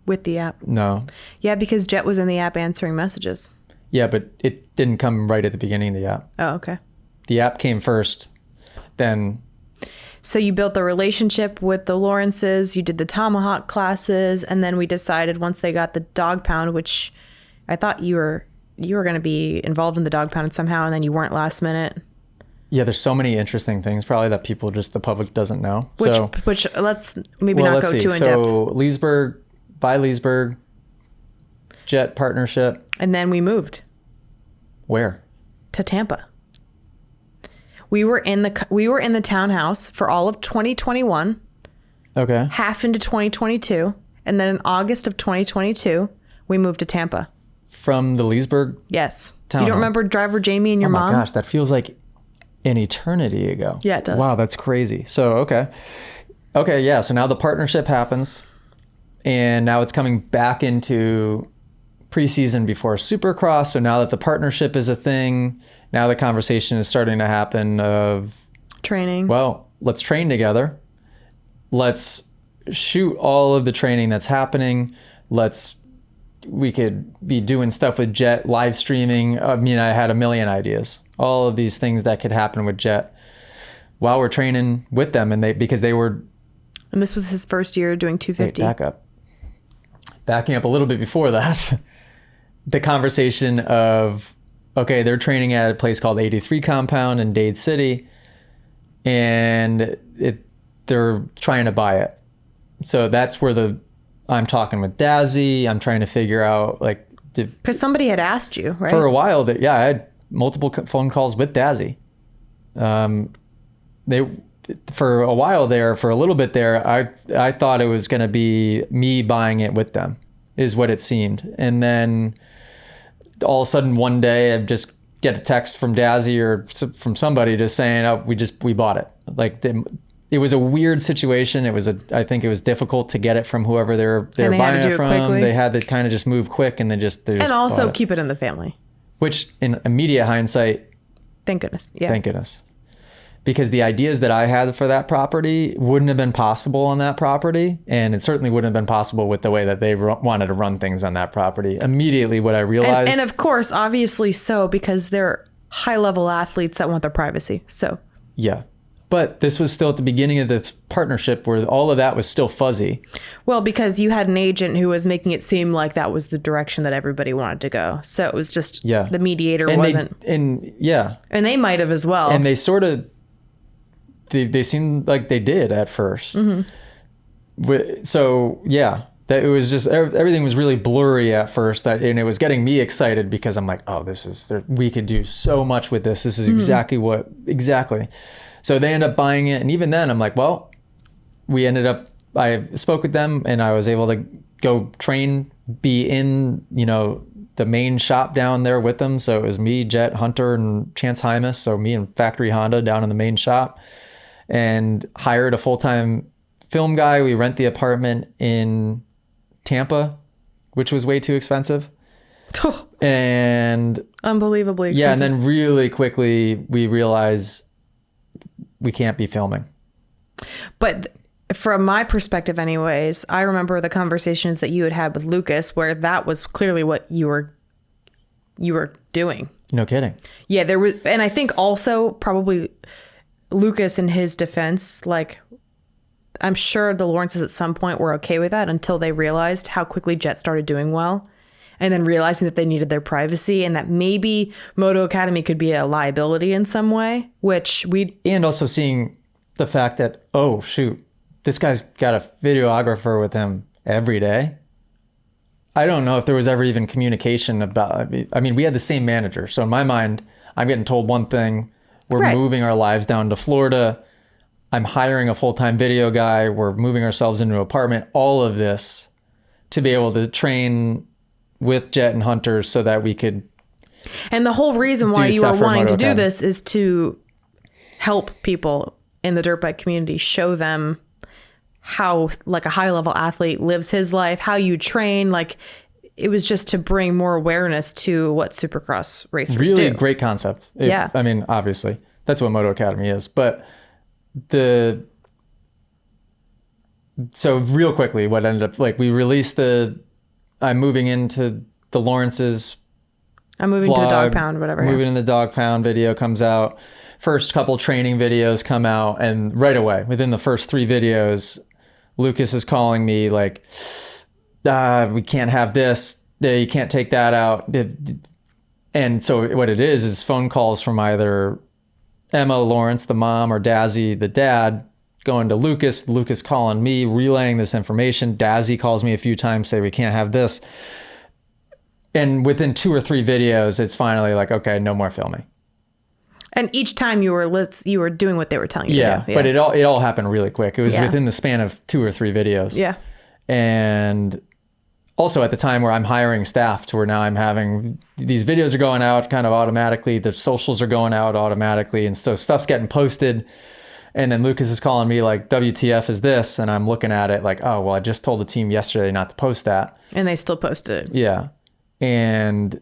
with the app. No. Yeah, because Jet was in the app answering messages. Yeah, but it didn't come right at the beginning of the app. Oh, okay. The app came first, then... So you built the relationship with the Lawrences, you did the Tomahawk classes, and then we decided once they got the dog pound, which I thought you were going to be involved in the dog pound somehow, and then you weren't last minute. Yeah, there's so many interesting things probably that the public doesn't know. Which let's maybe not go too in depth. So Leesburg, Jet partnership. And then we moved. Where? To Tampa. We were in the townhouse for all of 2021. Okay. Half into 2022, and then in August of 2022, we moved to Tampa. From the Leesburg? Yes. Townhome. You don't remember driver Jamie and your mom? Oh my gosh, that feels like an eternity ago. Yeah, it does. Wow, that's crazy. So, okay, yeah. So now the partnership happens, and now it's coming back into preseason before Supercross. So now that the partnership is a thing, now the conversation is starting to happen of training. Well, let's train together. Let's shoot all of the training that's happening. We could be doing stuff with Jet, live streaming. I mean, I had a million ideas. All of these things that could happen with Jet while we're training with them, and because they were. And this was his first year doing 250. Wait, backing up a little bit before that. The conversation of, okay, they're training at a place called 83 Compound in Dade City, and they're trying to buy it. So that's where I'm talking with Dazzy. I'm trying to figure out, like... Because somebody had asked you, right? For a while, I had multiple phone calls with Dazzy. For a while there, for a little bit there, I thought it was going to be me buying it with them, is what it seemed. And then all of a sudden one day I just get a text from Dazzy or from somebody just saying, oh, we bought it. Like it was a weird situation. I think it was difficult to get it from whoever they were buying it from. Quickly. They had to kind of just move quick, and they just and also keep it in the family. Which in immediate hindsight, thank goodness. Yeah. Thank goodness. Because the ideas that I had for that property wouldn't have been possible on that property. And it certainly wouldn't have been possible with the way that they wanted to run things on that property. Immediately what I realized. And of course, obviously so, because they're high level athletes that want their privacy. So. Yeah. But this was still at the beginning of this partnership where all of that was still fuzzy. Well, because you had an agent who was making it seem like that was the direction that everybody wanted to go. So it was just the mediator wasn't. And they might have as well. And they sort of. They seemed like they did at first. Mm-hmm. So yeah, that it was just everything was really blurry at first, and it was getting me excited because I'm like, oh, we could do so much with this. This is exactly. So they end up buying it, and even then, I'm like, well, I spoke with them, and I was able to go train, be in the main shop down there with them. So it was me, Jet, Hunter, and Chance Hymas. So me and Factory Honda down in the main shop. And hired a full-time film guy. We rent the apartment in Tampa, which was way too expensive. And unbelievably expensive. Yeah, and then really quickly we realized we can't be filming. But from my perspective anyways, I remember the conversations that you had with Lucas where that was clearly what you were doing. No kidding. Yeah, there was, and I think also probably Lucas, in his defense, like, I'm sure the Lawrences at some point were okay with that until they realized how quickly Jet started doing well, and then realizing that they needed their privacy and that maybe Moto Academy could be a liability in some way, and also seeing the fact that, oh shoot, this guy's got a videographer with him every day. I don't know if there was ever even communication about. I mean, we had the same manager, so in my mind, I'm getting told one thing. We're moving our lives down to Florida. I'm hiring a full-time video guy. We're moving ourselves into an apartment. All of this to be able to train with Jet and Hunter so that we could And the whole reason why you stuff were for wanting Moto to do Academy. this is to help people in the dirt bike community, show them how like a high level athlete lives his life, how you train. Like it was just to bring more awareness to what Supercross racers Really do. great concept. Yeah. I mean, obviously that's what Moto Academy is, but so real quickly, what ended up, like, we released I'm moving into the Lawrence's I'm moving to the vlog, dog pound, whatever. Moving in the dog pound video comes out. First couple training videos come out, and right away, within the first 3 videos, Lucas is calling me like, we can't have this. You can't take that out. And so what it is phone calls from either Emma Lawrence, the mom, or Dazzy, the dad, going to Lucas. Lucas calling me, relaying this information. Dazzy calls me a few times, say we can't have this. And within 2 or 3 videos, it's finally like, okay, no more filming. And each time you were doing what they were telling you to do. But it all happened really quick. It was Yeah. within the span of 2 or 3 videos. Yeah. And also at the time where I'm hiring staff to where now I'm having these videos are going out kind of automatically. The socials are going out automatically. And so stuff's getting posted. And then Lucas is calling me like, WTF is this? And I'm looking at it like, oh, well, I just told the team yesterday not to post that. And they still posted it. Yeah. And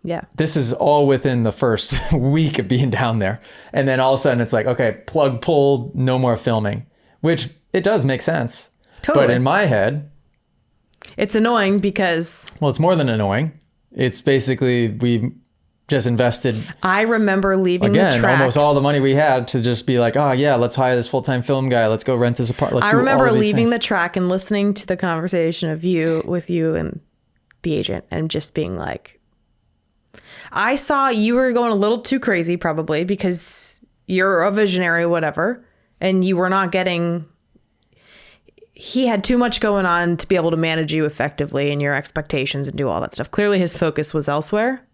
Yeah. this is all within the first week of being down there. And then all of a sudden it's like, okay, plug pulled, no more filming, which it does make sense. Totally. But in my head, It's annoying because well, it's more than annoying. It's basically, we just invested, I remember leaving the again, track. almost all the money we had to just be like, oh yeah, let's hire this full-time film guy. Let's go rent this apartment. I remember leaving the track and listening to the conversation of with you and the agent, and just being like, I saw you were going a little too crazy, probably because you're a visionary, whatever, and you were not getting. He had too much going on to be able to manage you effectively and your expectations and do all that stuff. Clearly, his focus was elsewhere.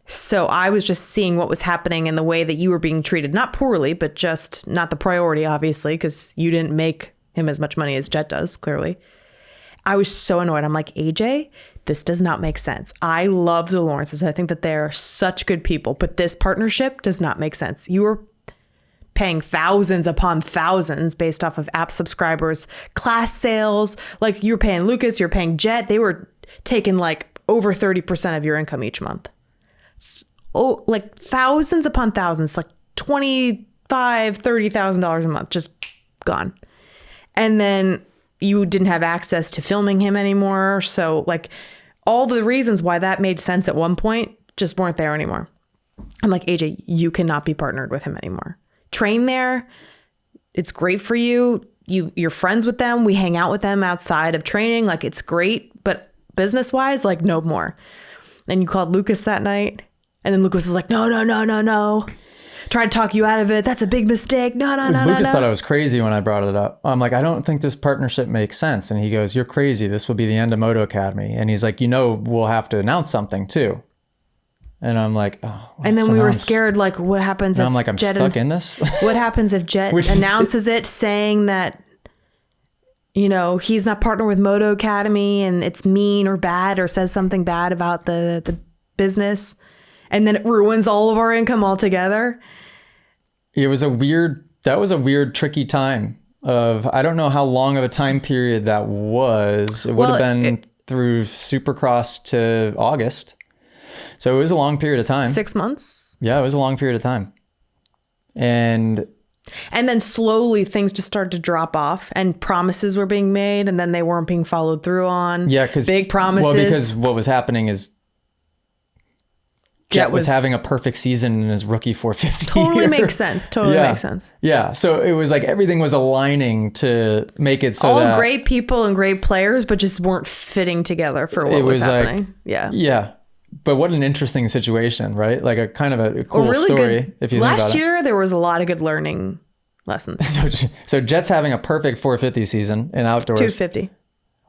So I was just seeing what was happening in the way that you were being treated, not poorly, but just not the priority, obviously, because you didn't make him as much money as Jet does, clearly. I was so annoyed. I'm like, AJ, this does not make sense. I love the Lawrences. I think that they're such good people, but this partnership does not make sense. You were paying thousands upon thousands based off of app subscribers, class sales. Like, you're paying Lucas, you're paying Jet. They were taking like over 30% of your income each month. Oh, like thousands upon thousands, like $25,000, $30,000 a month, just gone. And then you didn't have access to filming him anymore. So like all the reasons why that made sense at one point just weren't there anymore. I'm like, AJ, you cannot be partnered with him anymore. Train there. It's great for you. You're friends with them. We hang out with them outside of training. Like, it's great, but business wise, like, no more. And you called Lucas that night. And then Lucas was like, no. Tried to talk you out of it. That's a big mistake. No. Lucas thought I was crazy when I brought it up. I'm like, I don't think this partnership makes sense. And he goes, you're crazy. This will be the end of Moto Academy. And he's like, we'll have to announce something too. And I'm like, oh. Well, and then so we now were I'm scared, like, what happens if I'm like, I'm Jet stuck in this? What happens if Jet announces it saying that, he's not partnered with Moto Academy and it's mean or bad, or says something bad about the business, and then it ruins all of our income altogether? That was a weird, tricky time of, I don't know how long of a time period that was. It would have been through Supercross to August. So it was a long period of time. 6 months? Yeah, it was a long period of time. And then slowly things just started to drop off, and promises were being made, and then they weren't being followed through on. yeah, because big promises. Well, because what was happening is Jet was having a perfect season in his rookie 450 Totally year. makes sense. Totally makes sense. Yeah. So it was like everything was aligning to make it so all great people and great players, but just weren't fitting together for what was happening. Like, yeah. But what an interesting situation, right? Like a kind of a cool really story. Good. If you think about it. Last year, there was a lot of good learning lessons. So Jet's having a perfect 450 season in outdoors. 250.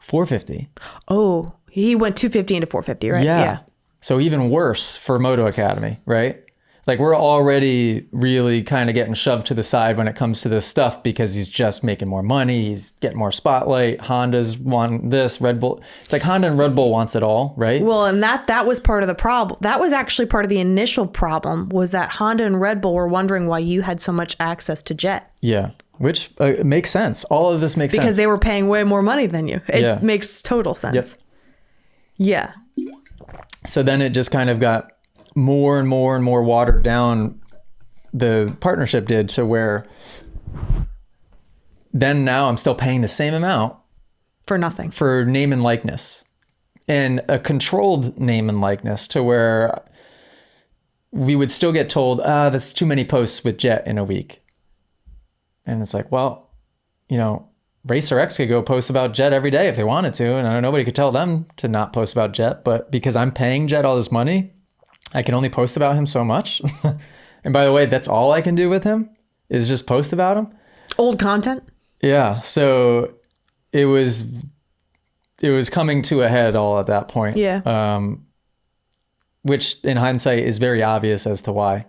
450. Oh, he went 250 into 450, right? Yeah. So even worse for Moto Academy, right? Like we're already really kind of getting shoved to the side when it comes to this stuff because he's just making more money. He's getting more spotlight. Honda's want this, Red Bull. It's like Honda and Red Bull wants it all, right? Well, and that was part of the problem. That was actually part of the initial problem, was that Honda and Red Bull were wondering why you had so much access to Jet. Yeah, which makes sense. All of this makes sense. Because they were paying way more money than you. It makes total sense. Yep. Yeah. So then it just kind of got more and more and more watered down, the partnership did, so where then now I'm still paying the same amount For nothing. for name and likeness, and a controlled name and likeness, to where we would still get told, that's too many posts with Jet in a week. And it's like, well, you know, Racer X could go post about Jet every day if they wanted to, and I know nobody could tell them to not post about Jet, but because I'm paying Jet all this money, I can only post about him so much. And by the way, that's all I can do with him is just post about him. Old content. Yeah. So it was coming to a head all at that point. Yeah. Which in hindsight is very obvious as to why.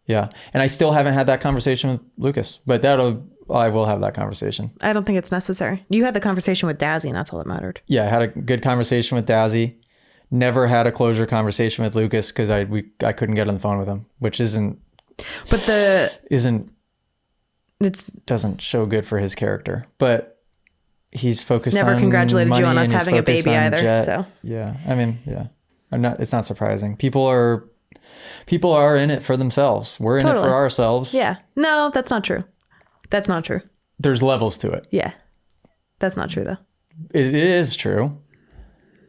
Yeah. And I still haven't had that conversation with Lucas, but I will have that conversation. I don't think it's necessary. You had the conversation with Dazzy, and that's all that mattered. Yeah. I had a good conversation with Dazzy. Never had a closure conversation with Lucas because I couldn't get on the phone with him, which doesn't show good for his character. But he's focused never on congratulated money you on us and he's having a focused baby on either. Jet. So yeah, I mean, yeah, it's not surprising. People are in it for themselves. We're in it for ourselves. Yeah. No, that's not true. That's not true. There's levels to it. Yeah. That's not true though. It is true.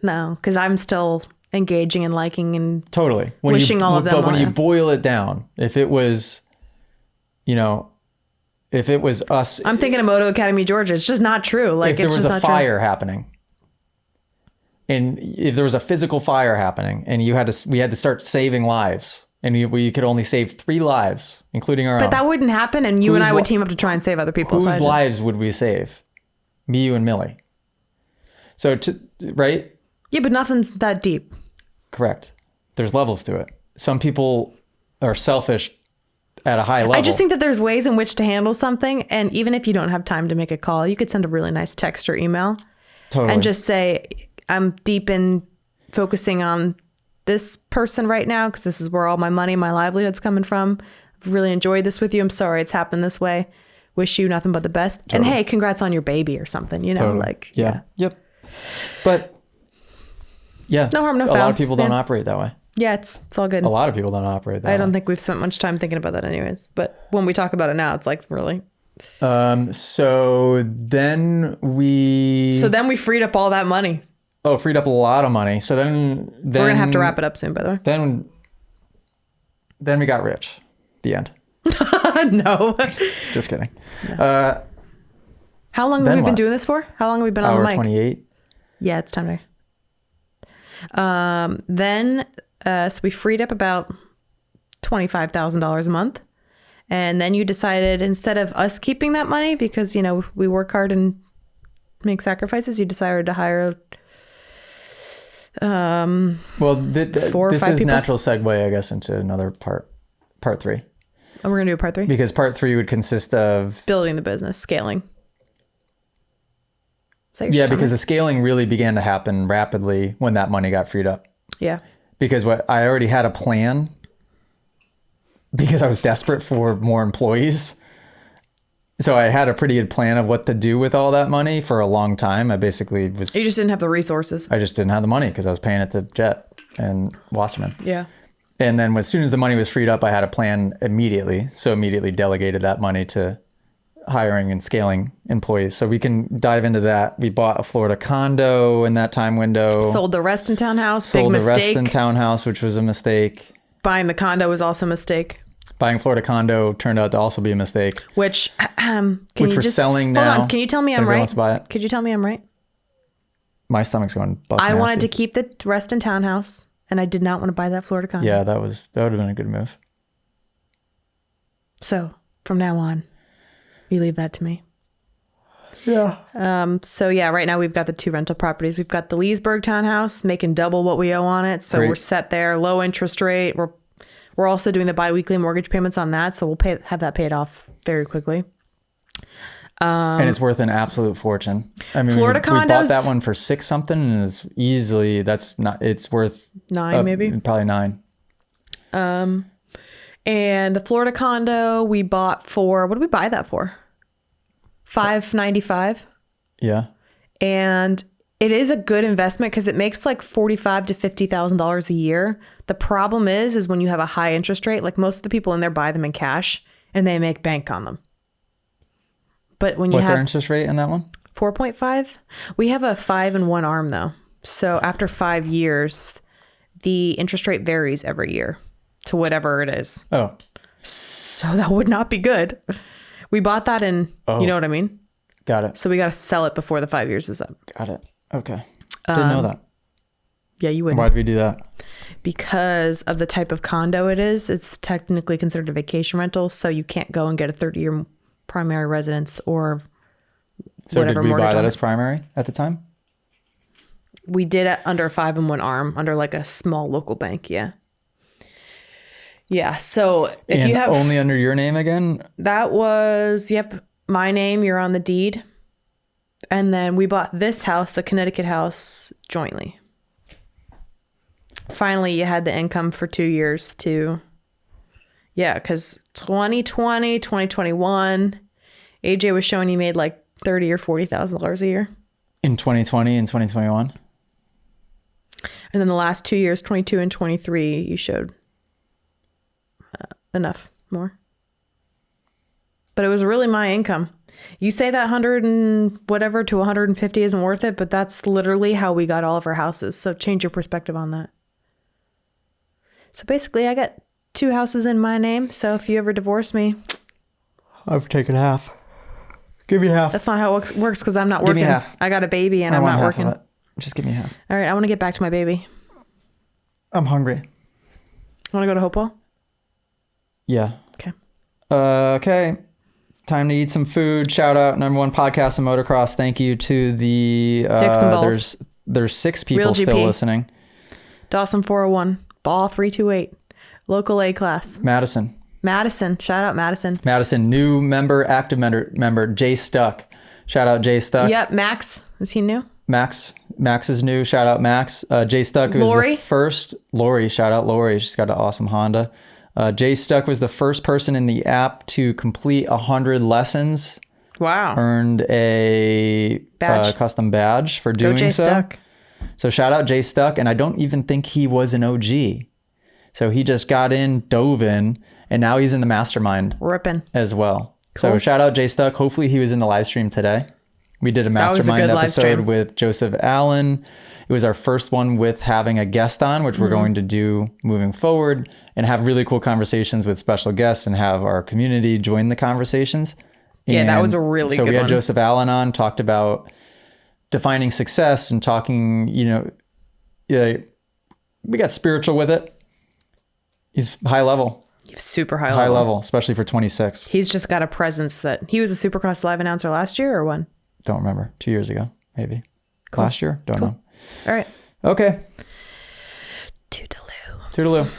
No, because I'm still engaging and liking and Totally. wishing all of them. But when you boil it down, if it was us, I'm thinking of Moto Academy, Georgia. It's just not true. Like if there it's was just a not fire happening, and if there was a physical fire happening, and we had to start saving lives, and we could only save 3 lives, including our own. But that wouldn't happen, and you and I would team up to try and save other people's lives. Whose lives would we save? Me, you, and Millie. So, right? Yeah, but nothing's that deep. Correct. There's levels to it. Some people are selfish at a high level. I just think that there's ways in which to handle something. And even if you don't have time to make a call, you could send a really nice text or email. Totally. And just say, I'm deep in focusing on this person right now because this is where all my money, my livelihood's coming from. I've really enjoyed this with you. I'm sorry it's happened this way. Wish you nothing but the best. Totally. And hey, congrats on your baby or something, you know, totally. like, yeah. Yep. But yeah, no harm, no foul. A lot of people don't operate that way. Yeah, it's all good. A lot of people don't operate that way. I don't think we've spent much time thinking about that anyways. But when we talk about it now, it's like, really? So then we freed up all that money. Oh, freed up a lot of money. So then we're going to have to wrap it up soon, by the way. Then we got rich. The end. No. Just kidding. No. How long have we been doing this for? How long have we been on the mic? 28. Yeah, it's time to. So we freed up about $25,000 a month. And then you decided, instead of us keeping that money, because, you know, we work hard and make sacrifices, you decided to hire this is natural segue, I guess, into another part 3. Oh, we're going to do part 3? Because part 3 would consist of building the business, scaling. Yeah, because the scaling really began to happen rapidly when that money got freed up. Yeah. Because I already had a plan, because I was desperate for more employees. So I had a pretty good plan of what to do with all that money for a long time. I basically was... You just didn't have the resources. I just didn't have the money because I was paying it to Jet and Wasserman. Yeah. And then as soon as the money was freed up, I had a plan immediately. So immediately delegated that money to hiring and scaling employees. So we can dive into that. We bought a Florida condo in that time window. Sold the Reston townhouse. Sold Big the mistake. Reston townhouse, which was a mistake. Buying the condo was also a mistake. Buying Florida condo turned out to also be a mistake. Which we're selling now. Hold on. Can you tell me I'm right? Wants to buy it. Could you tell me I'm right? My stomach's going buck I nasty. wanted to keep the Reston townhouse, and I did not want to buy that Florida condo. Yeah, that would have been a good move. So from now on, you leave that to me. Yeah. So yeah, right now we've got the 2 rental properties. We've got the Leesburg townhouse, making double what we owe on it. So We're set there, low interest rate. We're We're also doing the biweekly mortgage payments on that, so we'll have that paid off very quickly. And it's worth an absolute fortune. I mean, Florida we bought condos- that one for 6 something, and it's worth 9 maybe. probably 9. And the Florida condo we bought for, what did we buy that for? $595. Yeah. And it is a good investment because it makes like $45,000 to $50,000 a year. The problem is when you have a high interest rate, like most of the people in there buy them in cash and they make bank on them. But when you What's have our interest rate in that one? 4.5, we have a 5 and 1 arm though. So after 5 years, the interest rate varies every year to whatever it is. Oh, So that would not be good. We bought that in, you know what I mean? got it. So we got to sell it before the 5 years is up. Got it. Okay. Didn't know that. Yeah, you wouldn't. Why did we do that? Because of the type of condo it is. It's technically considered a vacation rental, so you can't go and get a 30-year primary residence or So whatever did we buy mortgage that on it. as primary at the time? We did it under a 5 and 1 arm, under like a small local bank. Yeah. Yeah. So if And you have only under your name again? that was, my name, you're on the deed. And then we bought this house, the Connecticut house, jointly. Finally, you had the income for 2 years too. Yeah, because 2020, 2021, AJ was showing he made like $30,000 or $40,000 a year. In 2020 and 2021? And then the last 2 years, 22 and 23, you showed enough more. But it was really my income. You say that 100 and whatever to 150 isn't worth it, but that's literally how we got all of our houses. So change your perspective on that. So basically, I got 2 houses in my name. So if you ever divorce me, I've taken half. Give me half. that's not how it works because I'm not Give me working. half. I got a baby and I I'm want not half of working. it. Just give me half. All right, I want to get back to my baby. I'm hungry. Want to go to Hopewell? Yeah. Okay. Okay. Time to eat some food. Shout out #1 podcast in motocross. Thank you to the Dicks and balls. There's 6 people Real still GP. listening. Dawson 401, Ball 328, local A class. Madison, Shout out Madison. new member, active member, Jay Stuck. Shout out Jay Stuck. Yep, Max. Was he new? Max is new. Shout out Max. Jay Stuck was Lori. the first. Lori, shout out Lori. She's got an awesome Honda. Jay Stuck was the first person in the app to complete 100 lessons. Wow. Earned a Badge. custom badge for Go doing Jay so. Stuck. So shout out Jay Stuck, and I don't even think he was an OG. So he just got in, dove in, and now he's in the mastermind Ripping. as well. Cool. So shout out Jay Stuck. Hopefully he was in the live stream today. We did a was a mastermind good live episode stream. with Joseph Allen. It was our first one with having a guest on, which Mm-hmm. we're going to do moving forward and have really cool conversations with special guests and have our community join the conversations. Yeah, that And was a really so good we had one. Joseph Allen on, talked about defining success and talking, yeah, we got spiritual with it. He's high level, Super high high level. level, especially for 26. He's just got a presence that he was a Supercross live announcer last year or when? Don't remember. 2 years ago, maybe. Last year? Don't know. All right. Okay. Toodaloo. Toodaloo.